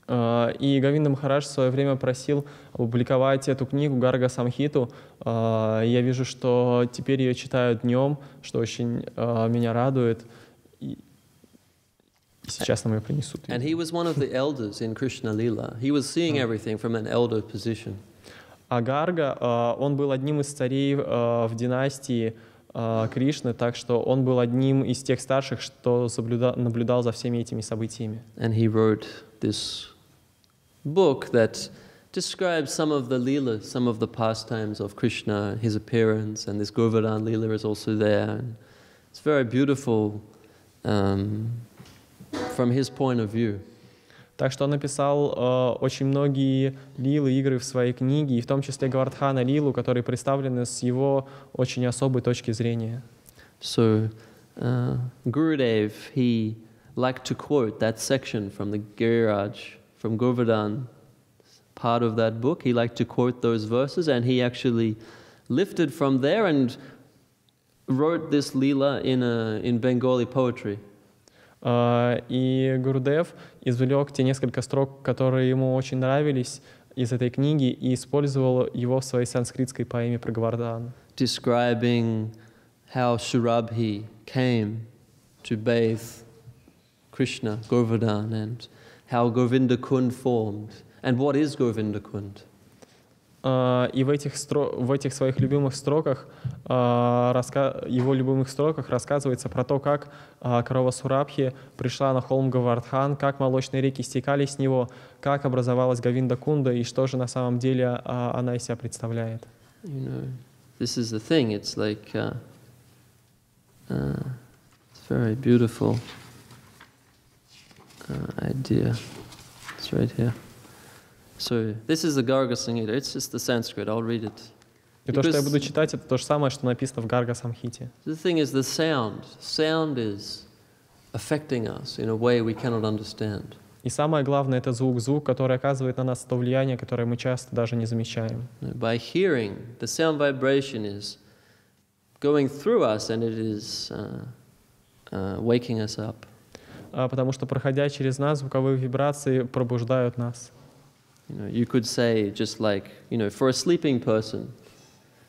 И Говинда Махарадж в свое время просил опубликовать эту книгу Гарга Самхиту. Я вижу, что теперь ее читают днем, что очень меня радует. И сейчас нам ее принесут. And he was one of the elders in Krishna Lila. He was seeing everything from an elder position. А Гарга, он был одним из царей в династии Кришны, так что он был одним из тех старших, что наблюдал за всеми этими событиями. And he wrote this book that describes some of the Leelas, some of the pastimes of Krishna, his appearance, and this Govardhan Leela is also there. And it's very beautiful from his point of view. Так что он написал очень многие лилы, игры в своей книге, и в том числе Говардхана Лилу, которые представлены с его очень особой точки зрения. So, Gurudev, he liked to quote that section from the Giriraj, from Govardhan, part of that book. He liked to quote those verses, and he actually lifted from there and wrote this lila in Bengali poetry. И Гурудев извлек те несколько строк, которые ему очень нравились из этой книги, и использовал его в своей санскритской поэме про Говардхан. Describing how Surabhi came to bathe Krishna, Govardhan, and how Govinda Kund formed, And what is Govinda Kund? И в этих своих любимых строках, его любимых строках рассказывается про то, как корова Сурабхи пришла на холм Говардхан, как молочные реки стекали с него, как образовалась Говинда Кунда и что же на самом деле она из себя представляет. You know, this is the thing. It's like it's very beautiful idea. It's right here. So this is the Garga Samhita. It's just the Sanskrit. I'll read it. И то, что я буду читать, это то же самое, что написано в Гарга Самхите. The thing is the sound. Sound is affecting us in a way we cannot understand. И самое главное — это звук, который оказывает на нас то влияние, которое мы часто даже не замечаем. By hearing, the sound vibration is going through us and it is waking us up. Потому что, проходя через нас, звуковые вибрации пробуждают нас. You know, you could say just like, you know, for a sleeping person,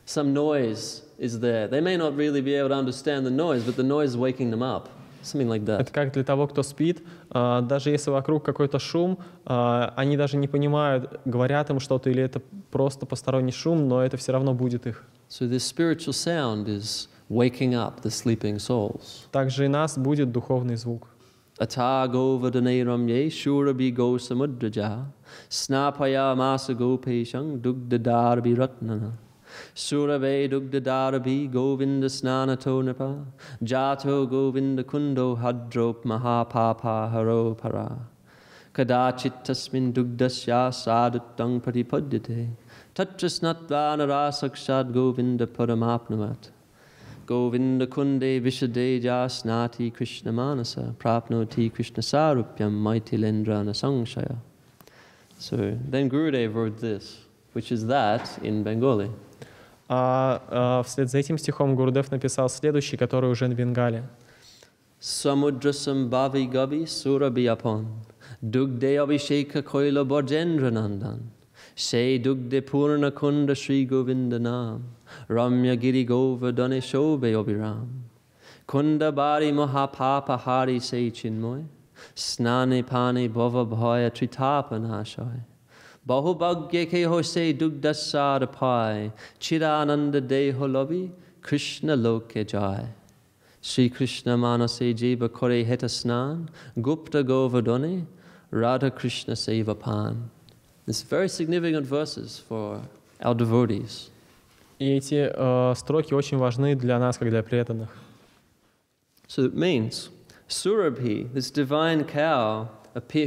some noise is there. They may not really be able to understand the noise, but the noise is waking them up. Something like that. Это как для того, кто спит, даже если вокруг какой-то шум, они даже не понимают, говорят им что-то или это просто посторонний шум, но это все равно будет их. So this spiritual sound is waking up the sleeping souls. Также и нас будет духовный звук. Ata govardhane ramye shurabi go samudraja snapaya masa go peshang dugdadarabi ratnana Surabe dugdadarabi govinda snanato nipa jato govinda kundo hadrop mahapapa haro para kadachit tasmin dugdasya sadutang pratipadyate tatrasnatvanara sakshad govinda paramapnavat Govinda kunde vishadeja snati Krishna manasa prapnoti Krishna sarupyam maitilendra nasangshaya. So then Gurudev wrote this, which is that in Bengali. Вслед за этим стихом Гурудев написал следующий, который уже на бенгале. Samudrasam bhavi gavi surabhyapon dugde abhisheka koila bharjendra nandan She dugde purna kunda Shri Govinda nam Ramya giri govardhane shobhe abhiram Kunda bari mahapapa hari se chinmoy Snane pane bhava bhaya tritapanashay Bahubhagya ke ho se dugdasara pai Chirananda deho labi Krishna loke jai Shri Krishna manase jiva kore heta snan Gupta govardhane Radha Krishna seva pan. It's very significant verses for our devotees. И эти строки очень важны для нас, как для преданных. So it means Surabhi, this divine cow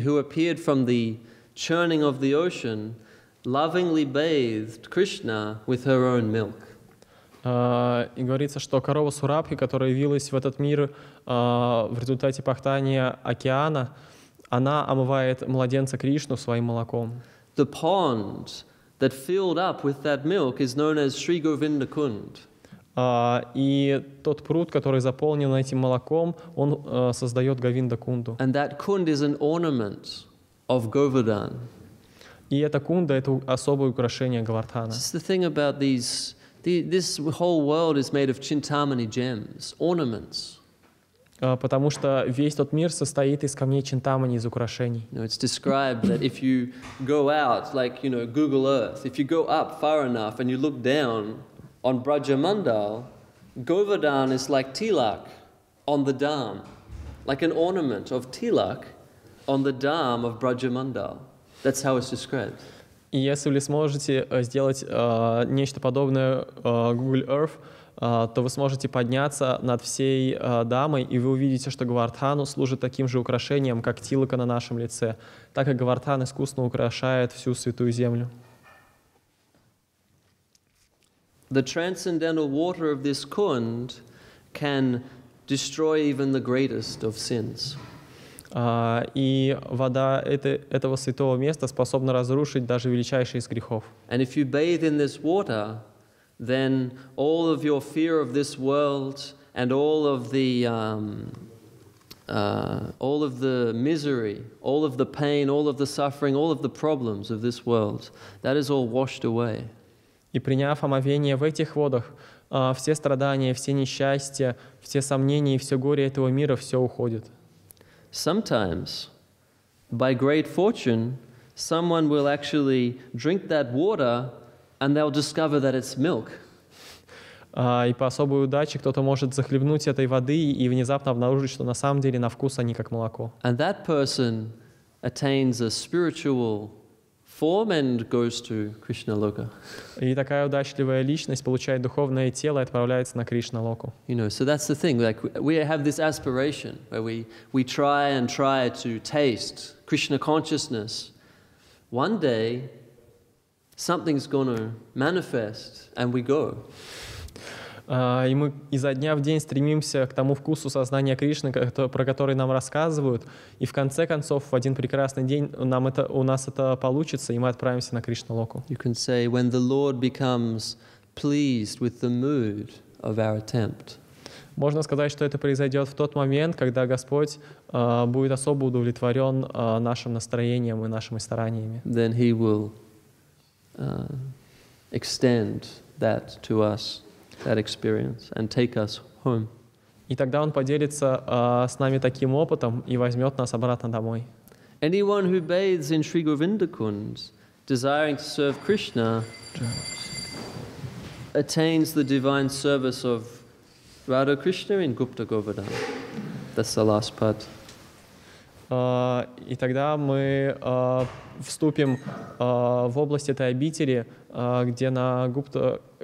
who appeared from the churning of the ocean, lovingly bathed Krishna with her own milk. И говорится, что корова Сурабхи, которая явилась в этот мир в результате пахтания океана, она омывает младенца Кришну своим молоком. The pond that filled up with that milk is known as Sri Govinda Kund. И тот пруд, который заполнен этим молоком, он создает Говинда Кунду. And that kund is an ornament of Govardhan. И эта кунда — это особое украшение Говардхана. It's the thing about this whole world is made of chintamani gems, ornaments. Потому что весь тот мир состоит из камней чинтамани, из украшений. You know, it's described that if you go out, like, you know, Google Earth, if you go up far enough and you look down on Brajamandal, Govardhan is like tilak on the dam, like an ornament of tilak on the dam of Brajamandal. That's how it's described. И если вы сможете сделать нечто подобное Google Earth, то вы сможете подняться над всей дамой, и вы увидите, что Говардхану служит таким же украшением, как тилака на нашем лице, так как Говардхан искусно украшает всю святую землю. The transcendental water of this kund can destroy even the greatest of sins. И вода этого святого места способна разрушить даже величайший из грехов. And if you bathe in this water, then all of your fear of this world and all of the misery, all of the pain, all of the suffering, all of the problems of this world, that is all washed away. И приняв омовение в этих водах, все страдания, все несчастья, все сомнения и все горе этого мира, все уходит. Sometimes, by great fortune, someone will actually drink that water and they'll discover that it's milk. И по особой удаче кто-то может захлебнуть этой воды и внезапно обнаружить, что на самом деле на вкус они как молоко. And that person attains a spiritual form and goes to Krishna Loka. И такая удачливая личность получает духовное тело и отправляется на Кришна-локу. You know, so that's the thing. Like we have this aspiration where we try to taste Krishna consciousness. One day, something's going to manifest, and we go. И мы изо дня в день стремимся к тому вкусу сознания Кришны, про который нам рассказывают, и в конце концов, в один прекрасный день у нас это получится, и мы отправимся на Кришна-локу. You can say, when the Lord becomes pleased with the mood of our attempt. Можно сказать, что это произойдет в тот момент, когда Господь будет особо удовлетворен нашим настроением и нашими стараниями. Then He will extend that to us. That experience and take us home. И тогда Он поделится с нами таким опытом и возьмет нас обратно домой. Anyone who bathes in Sri Govinda Kund, desiring to serve Krishna, attains the divine service of Radha Krishna in Gupta Govardhan. That's the last part. И тогда мы вступим в область этой обители, где на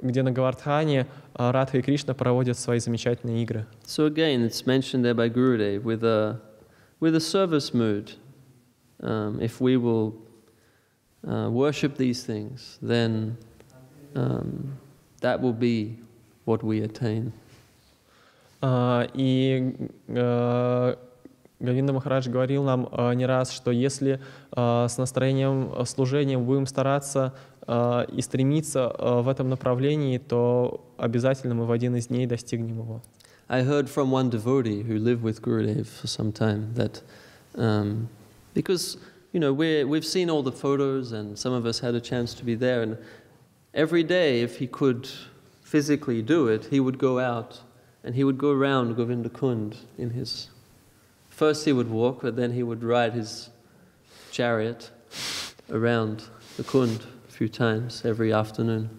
Говардхане Радха и Кришна проводят свои замечательные игры. So again, it's mentioned there by Gurudev with a service mood. If we will worship these things, then that will be what we attain. И Говинда Махарадж говорил нам не раз, что если с настроением служения будем стараться и стремиться в этом направлении, то обязательно мы в один из дней достигнем его. I heard from one devotee who lived with Gurudev for some time that because you know we've seen all the photos and some of us had a chance to be there, and every day if he could physically do it, he would go out and he would go around Govinda Kund in his. First he would walk, but then he would ride his chariot around the Kund a few times every afternoon.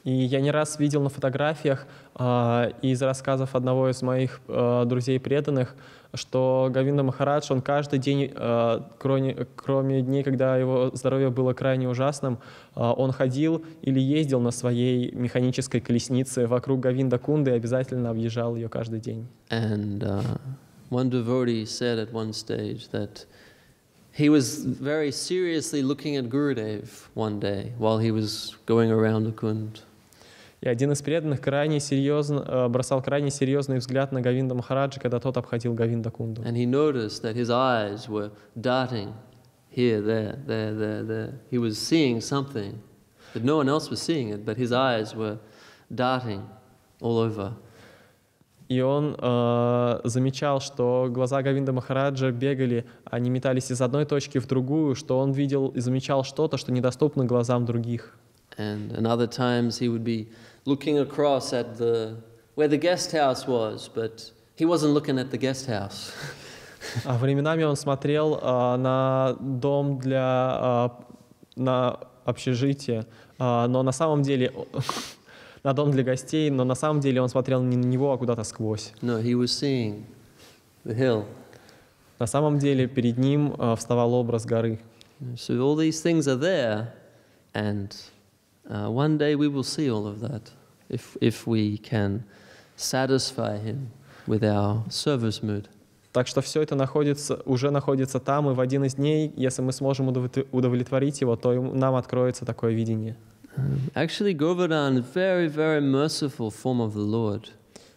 И я не раз видел на фотографиях из рассказов одного из моих друзей преданных, что Говинда Махарадж, он каждый день, кроме дней, когда его здоровье было крайне ужасным, он ходил или ездил на своей механической колеснице вокруг Говинда-кунды и обязательно объезжал ее каждый день. And one devotee said at one stage that he was very seriously looking at Gurudev one day while he was going around the Kund. И один из преданных бросал крайне серьезный взгляд на Говинда Махараджа, когда тот обходил Говинда-кунду. And he noticed that his eyes were darting here, there. He was seeing something, but no one else was seeing it, but his eyes were darting all over. И он замечал, что глаза Говинда Махараджа бегали, они метались из одной точки в другую, что он видел и замечал что-то, что недоступно глазам других. And other times he would be looking across at where the guest house was, but he wasn't looking at the guest house. А временами он смотрел на дом на общежитие, но на самом деле на дом для гостей, но на самом деле он смотрел не на него, а куда-то сквозь. No, he was seeing the hill. На самом деле перед ним вставал образ горы. So all these things are there, and one day we will see all of that if we can satisfy him with our service mood. Так что все это уже находится там, и в один из дней, если мы сможем удовлетворить его, то нам откроется такое видение. Actually, Govardhan is very, very merciful form of the Lord.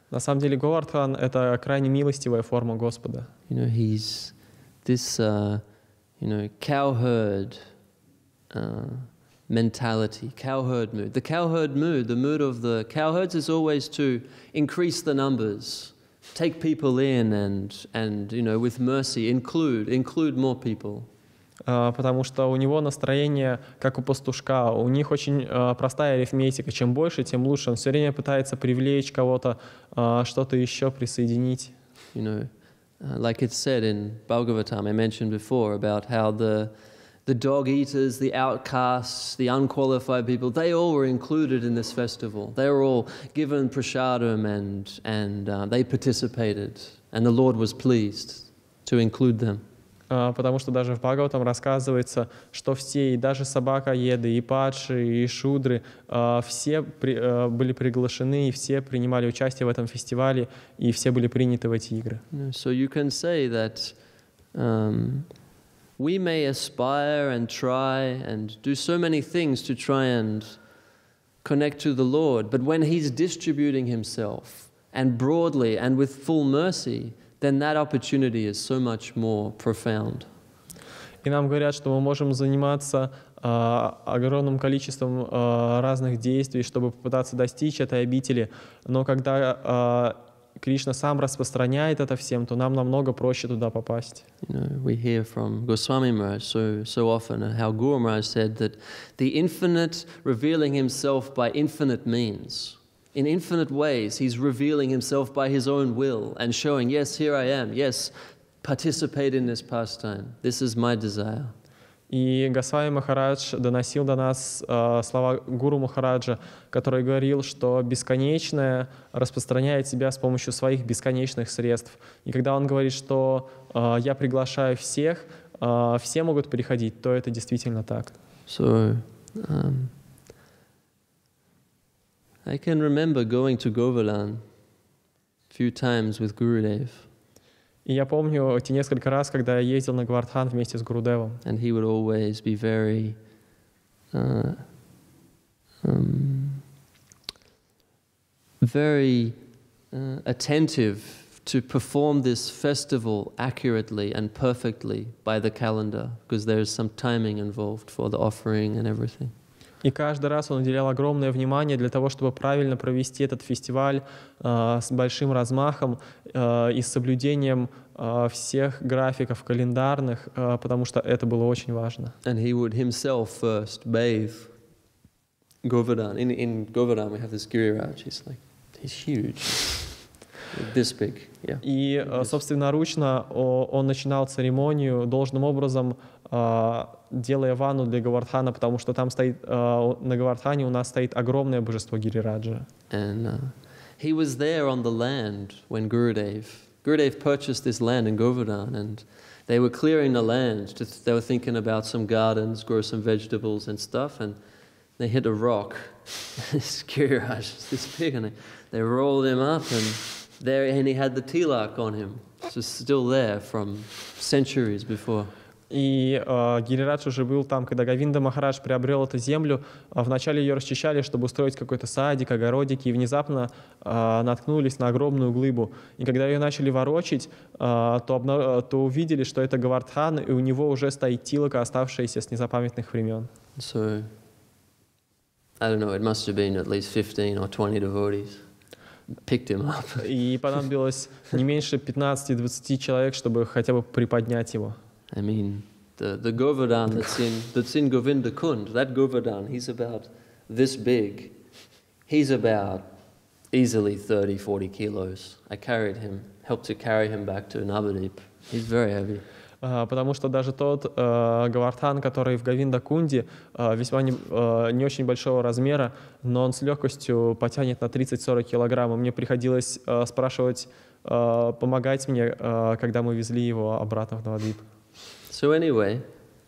На самом деле Говардхан — это крайне милостивая форма Господа. You know, he's this, cowherd mentality, cowherd mood. The cowherd mood, the mood of the cowherds is always to increase the numbers, take people in and with mercy, include more people. Потому что у него настроение, как у пастушка. У них очень простая арифметика. Чем больше, тем лучше. Он все время пытается привлечь кого-то, что-то еще присоединить. Like it's said in Bhagavatam, I mentioned before about how the the dog eaters, the outcasts, the unqualified people, they all were included in this festival. They were all given prasadam and they participated. And the Lord was pleased to include them. Потому что даже в Бхагаватам рассказывается, что все, и даже собакоеды, и падши, и шудры, все были приглашены, и все принимали участие в этом фестивале, и все были приняты в эти игры. So you can say that we may aspire and try and do so many things to try and connect to the Lord, but when He's distributing Himself and broadly and with full mercy, then that opportunity is so much more profound. И нам говорят, что мы можем заниматься огромным количеством разных действий, чтобы попытаться достичь этой обители, но когда Кришна сам распространяет это всем, то нам намного проще туда попасть. We hear from Goswami Maharaj so often how Guru Maharaj said that the infinite revealing Himself by infinite means. In infinite ways, He's revealing Himself by His own will and showing, yes, here I am, yes, participate in this pastime. This is my desire. И Госвами Махарадж доносил до нас слова Гуру Махараджа, который говорил, что бесконечное распространяет себя с помощью своих бесконечных средств. И когда он говорит, что я приглашаю всех, все могут приходить, то это действительно так. So, I can remember going to Govardhan a few times with Gurudev. И я помню те несколько раз, когда я ездил на Говардхан вместе с Гурудевом. And he would always be very attentive to perform this festival accurately and perfectly by the calendar, because there is some timing involved for the offering and everything. И каждый раз он уделял огромное внимание для того, чтобы правильно провести этот фестиваль с большим размахом и с соблюдением всех графиков календарных, потому что это было очень важно. And he would himself first bathe Govardhan. In Govardhan we have this Giriraj. He's huge, this big. Yeah. И собственноручно он начинал церемонию должным образом, делая ванну для Говардхана, потому что там стоит, на Говардхане у нас стоит огромное божество Гирираджа. And he was there on the land when Gurudev purchased this land in Govardhan, and they were clearing the land. They were thinking about some gardens, grow some vegetables and stuff, and they hit a rock. This Giriraj is this big, and they rolled him up, and he had the tilak on him. It's just still there from centuries before. И Гирирадж уже был там, когда Говинда Махарадж приобрел эту землю. Вначале ее расчищали, чтобы устроить какой-то садик, огородики, и внезапно наткнулись на огромную глыбу. И когда ее начали ворочить, то увидели, что это Говардхан, и у него уже стоит тилака, оставшаяся с незапамятных времен. So, I don't know, it must have been at least 15 or 20 devotees picked him up. И понадобилось не меньше 15-20 человек, чтобы хотя бы приподнять его. I mean, the Govardhan that's in Govinda Kund, that Govardhan, he's about this big. He's about easily 30-40 kilos. I helped to carry him back to Navadip. He's very heavy. Потому что даже тот Говардхан, который в Говинда-Кунде, весьма не очень большого размера, но он с легкостью потянет на 30-40 килограмм. И мне приходилось спрашивать, помогать мне, когда мы везли его обратно в Навадвип. So anyway,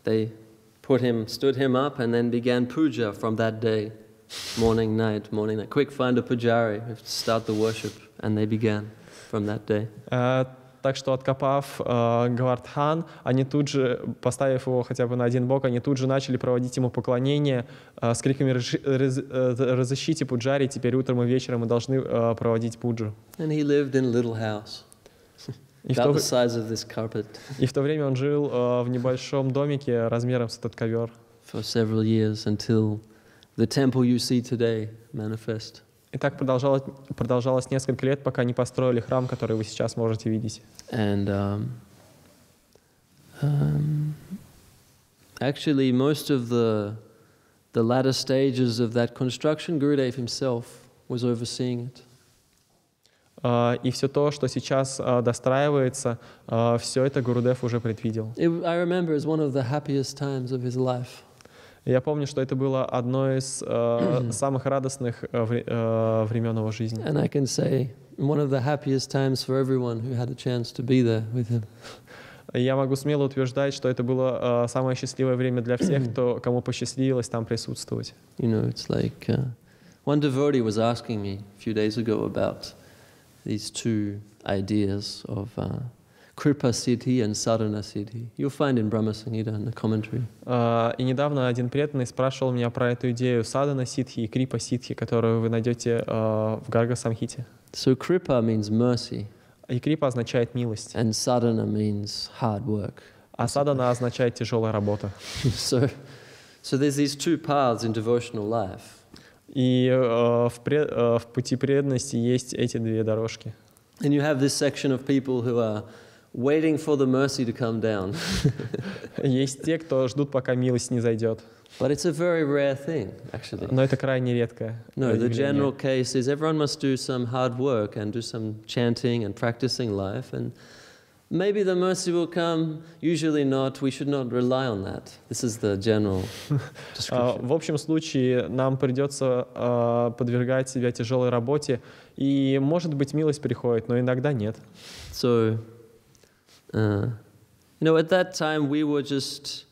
they stood him up and then began puja from that day. Morning, night. Quick, find a pujari. We have to start the worship. And they began from that day. Так что, откопав Говардхан, они тут же, поставив его хотя бы на один бок, они тут же начали проводить ему поклонение с криками «Разыщите пуджари, теперь утром и вечером мы должны проводить пуджу». And he lived in a little house. About the size of this carpet. И в то время он жил в небольшом домике размером с этот ковер. For several years until the temple you see today manifest. И так продолжалось несколько лет, пока не построили храм, который вы сейчас можете видеть. And actually, most of the latter stages of that construction, Gurudev himself was overseeing it. И все то, что сейчас достраивается, все это Гурудев уже предвидел. I remember it was one of the happiest times of his life. Я помню, что это было одно из самых радостных времен его жизни. And I can say one of the happiest times for everyone who had a chance to be there with him. Я могу смело утверждать, что это было самое счастливое время для всех, кому посчастливилось там присутствовать. You know, it's like one devotee was asking me a few days ago about these two ideas of Kripa Siddhi and Sadhana Siddhi. You'll find in Brahma Samhita in the commentary. И недавно один преданный спрашивал меня про эту идею садхана сидхи и крипа сидхи, которую вы найдете в Гарга Самхите. So Kripa means mercy. И крипа означает милость. And sadhana means hard work. А садхана означает тяжелая работа. So there's these two paths in devotional life. И в пути преданности есть эти две дорожки. And you have this section of people who are waiting for the mercy to come down. Есть те, кто ждут, пока милость не зайдет. But it's a very rare thing, actually. Но это крайне редкое. No, the general case is everyone must do some hard work and do some chanting and practicing life, and maybe the mercy will come, usually not. We should not rely on that. This is the general description. В общем случае нам придется подвергать себя тяжелой работе, и, может быть, милость приходит, но иногда нет. So, you know, at that time we were just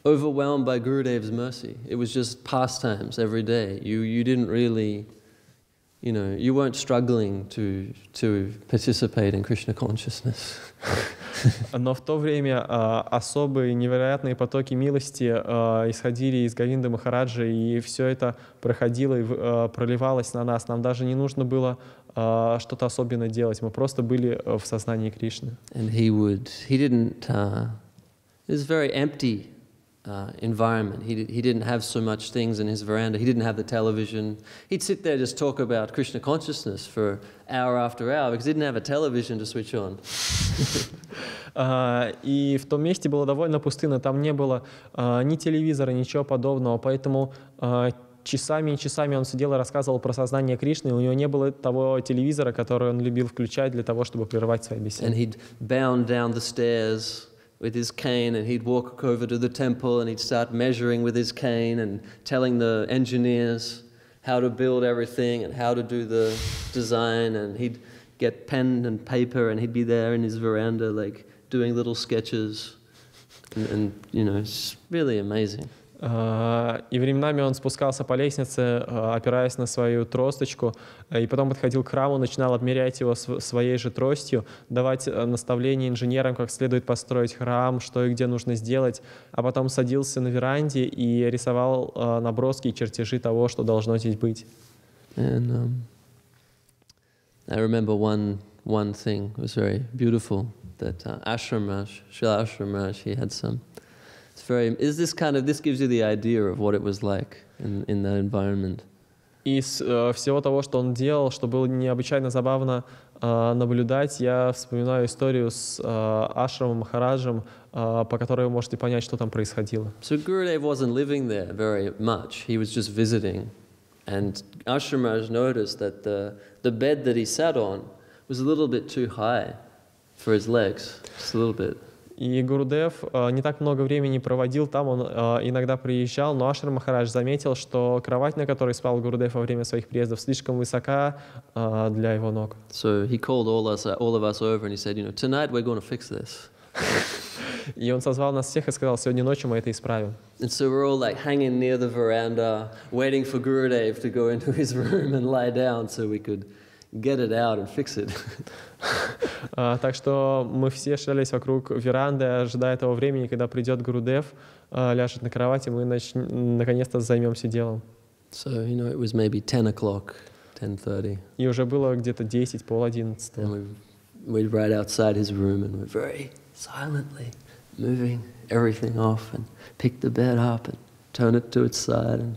overwhelmed by Gurudev's mercy. It was just pastimes every day. You didn't really, you know, you weren't struggling to participate in Krishna consciousness. Но в то время особые невероятные потоки милости исходили из Говинды Махараджи, и все это проходило и проливалось на нас. Нам даже не нужно было что-то особенное делать. Мы просто были в сознании Кришны. And he didn't. It was a very empty environment. He didn't have so much things in his veranda. He didn't have the television. He'd sit there just talk about Krishna consciousness for hour after hour because he didn't have a television to switch on. И в том месте было довольно пустынно. Там не было ни телевизора, ничего подобного. Поэтому часами и часами он сидел и рассказывал про сознание Кришны. У него не было того телевизора, который он любил включать для того, чтобы прервать свои беседы. And he'd bound down the stairs with his cane, and he'd walk over to the temple and he'd start measuring with his cane and telling the engineers how to build everything and how to do the design, and he'd get pen and paper and he'd be there in his veranda like doing little sketches and you know, it's really amazing. И временами он спускался по лестнице, опираясь на свою тросточку, и потом подходил к храму, начинал обмерять его своей же тростью, давать наставления инженерам, как следует построить храм, что и где нужно сделать, а потом садился на веранде и рисовал наброски и чертежи того, что должно здесь быть. And I remember one thing was very beautiful that Ashram Raj, Srila Ashram Raj, he had some. This gives you the idea of what it was like in that environment. Из всего того, что он делал, что было необычайно забавно наблюдать, я вспоминаю историю с Ашрамом Махараджем, по которой вы можете понять, что там происходило. So Gurudev wasn't living there very much. He was just visiting. And Ashram Raj noticed that the bed that he sat on was a little bit too high for his legs, just a little bit. И Гурудев не так много времени проводил там, он иногда приезжал, но Ашрам Махарадж заметил, что кровать, на которой спал Гурудев во время своих приездов, слишком высока для его ног. So he called all of us over and he said, you know, tonight we're going to fix this. И он созвал нас всех и сказал, сегодня ночью мы это исправим. And so we're all like hanging near the veranda, waiting for Gurudev to go into his room and lie down so we could get it out and fix it. Так что мы все шарились вокруг веранды, ожидая того времени, когда придет Гурудев, ляжет на кровати, мы наконец-то займемся делом. So, you know, it was maybe 10 o'clock, 10:30. И уже было где-то 10, 10:30. And we're right outside his room and we're very silently moving everything off and pick the bed up and turn it to its side and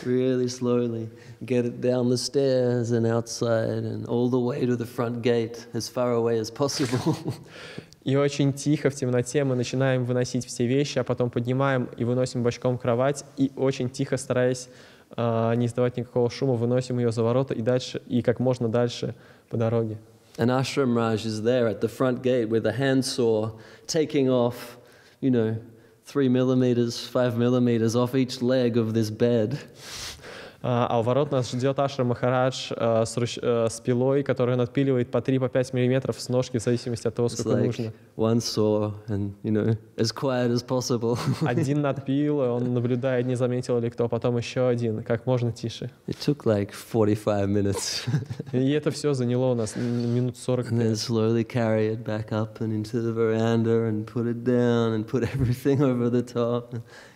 really slowly get it down the stairs and outside and all the way to the front gate, as far away as possible. И очень тихо в темноте мы начинаем выносить все вещи, а потом поднимаем и выносим бочком кровать, и очень тихо, стараясь не издавать никакого шума, выносим ее за ворота и дальше, и как можно дальше по дороге. And Ashram Raj is there at the front gate with a handsaw, taking off, 3 millimeters, 5 millimeters off each leg of this bed. А у ворот нас ждет Ашрам Махарадж с пилой, которая надпиливает по 3-5 миллиметров с ножки, в зависимости от того, сколько нужно. One saw and, as quiet as possible. Один надпил, он наблюдает, не заметил ли кто, потом еще один, как можно тише. It took like 45 minutes. И это все заняло у нас минут 45. And then slowly carry it back up and into the veranda and put it down and put everything over the top.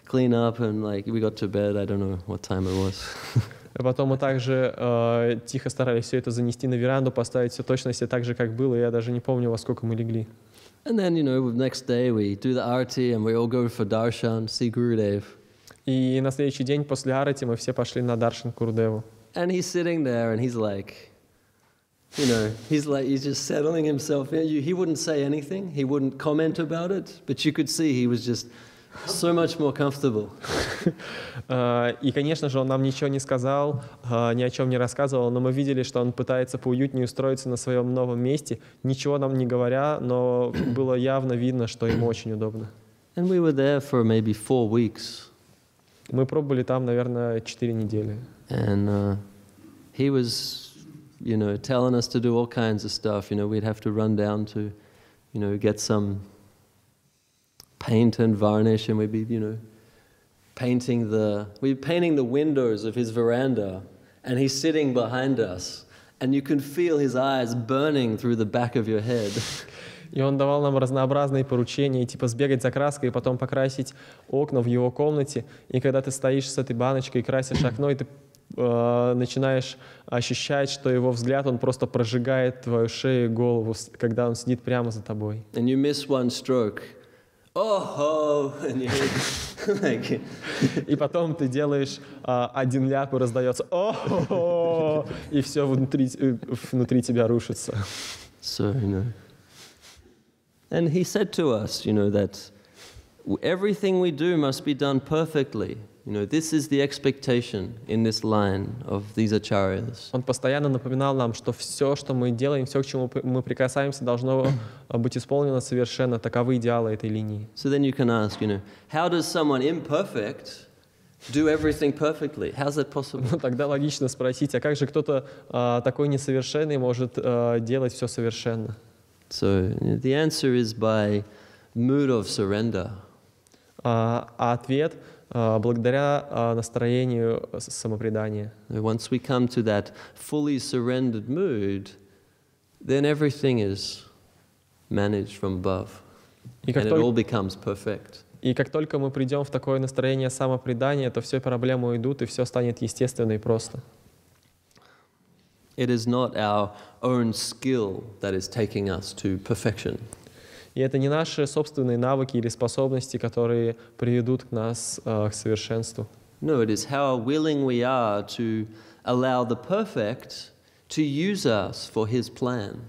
Clean up and we got to bed. I don't know what time it was. Потом мы также тихо старались все это занести на веранду, поставить все точности так же, как было. Я даже не помню, во сколько мы легли. And then, next day we do the arati and we all go for darshan, see Gurudev. И на следующий день после арати мы все пошли на даршан к Гурудеву. And he's sitting there and he's he's just settling himself in. He wouldn't say anything. He wouldn't comment about it. But you could see he was just so much more comfortable. И, конечно же, он нам ничего не сказал, ни о чем не рассказывал, но мы видели, что он пытается поуютнее устроиться на своем новом месте, ничего нам не говоря, но было явно видно, что ему очень удобно. And we were there for maybe 4 weeks. Мы пробыли там, наверное, 4 недели. And he was, telling us to do all kinds of stuff. We'd have to run down to, get some paint and varnish, and we'd be, painting the windows of his veranda, and he's sitting behind us, and you can feel his eyes burning through the back of your head. И он давал нам разнообразные поручения, типа сбегать за краской и потом покрасить окна в его комнате. И когда ты стоишь с этой баночкой и красишь окно, и ты начинаешь ощущать, что его взгляд, он просто прожигает твою шею и голову, когда он сидит прямо за тобой. And you miss one stroke. Oh, and you like... И потом ты делаешь один ляп, и раздается «О-хо-хо!» и все внутри тебя рушится. So, And he said to us, that everything we do must be done perfectly. This is the expectation in this line of these acharyas. Он постоянно напоминал нам, что все, что мы делаем, все, к чему мы прикасаемся, должно быть исполнено совершенно. Таковы идеалы этой линии. So then you can ask, how does someone imperfect do everything perfectly? How's that possible? Тогда логично спросить, а как же кто-то такой несовершенный может делать все совершенно? So the answer is by mood of surrender. А ответ благодаря настроению самопредания. Once we come to that fully surrendered mood, then everything is managed from above, and it all becomes perfect. И как только мы придем в такое настроение самопредания, то все проблемы уйдут, и все станет естественно и просто. It is not our own skill that is taking us to perfection. И это не наши собственные навыки или способности, которые приведут нас к совершенству. No, it is how willing we are to allow the perfect to use us for His plan.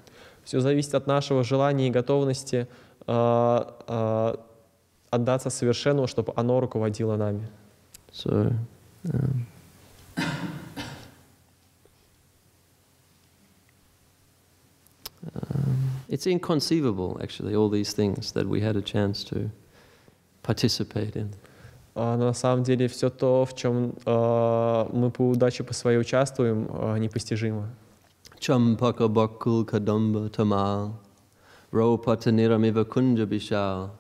Все зависит от нашего желания и готовности отдаться совершенному, чтобы оно руководило нами. So, it's inconceivable, actually, all these things that we had a chance to participate in. Но на самом деле все то, в чем мы по удаче по своей участвуем, непостижимо. Champaka bakul kadamba tamal, ropata niramiva kunja bishal,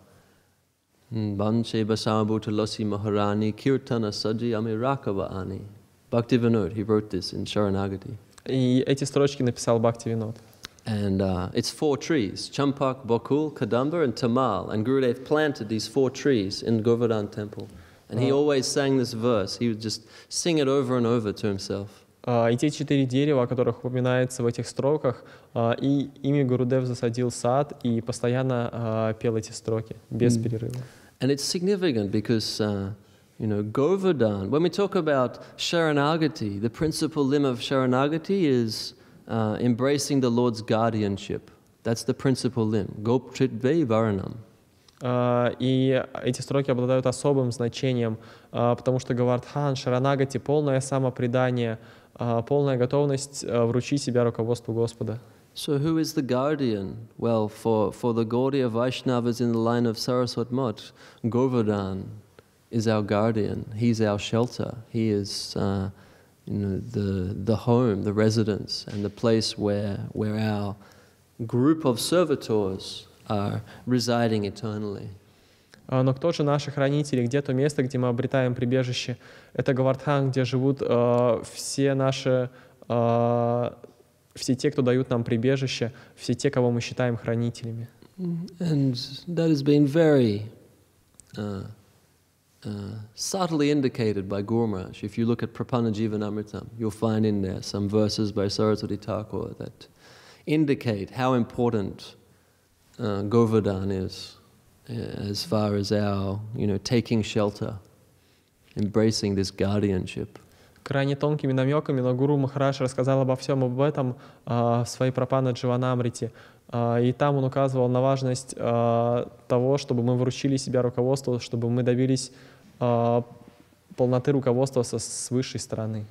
banche basabu talasi maharani, kirtana saji amirakava ani. Bhaktivinoda, he wrote this in Sharanagati. И эти строчки написал Бхактивинод. And it's 4 trees, Champak, Bakul, Kadamba, and Tamal. And Gurudev planted these 4 trees in Govardhana temple. And he always sang this verse. He would just sing it over and over to himself. И те 4 дерева, о которых упоминается в этих строках, и ими Гурудев засадил сад и постоянно пел эти строки, без перерыва. And it's significant because, Govardhana, when we talk about Sharanagati, the principal limb of Sharanagati is embracing the Lord's guardianship. That's the principal limb. Goptritve varanam. И эти строки обладают особым значением, потому что Говардхан, Шаранагати — полное самопредание, полная готовность вручить себя руководству Господа. So who is the guardian? Well, for the Gaudiya Vaishnavas in the line of Saraswat Mutt, Govardhan is our guardian. He's our shelter. He is the home, the residence, and the place where our group of servitors are residing eternally. Но кто же наши хранители? Где то место, где мы обретаем прибежище? Это Говардхан, где живут все наши, все те, кто дают нам прибежище, все те, кого мы считаем хранителями. And that has been very subtly indicated by Guru Maharaj. If you look at Prapanna Jivanamritam, you'll find in there some verses by Saraswati Thakur that indicate how important Govardhan is as far as our, taking shelter, embracing this guardianship. Крайне тонкими намеками, но Гуру Махарадж рассказал обо всем об этом в своей Прапанна Дживанамрите. И там он указывал на важность того, чтобы мы вручили себя руководству, чтобы мы добились полноты руководства с высшей стороны.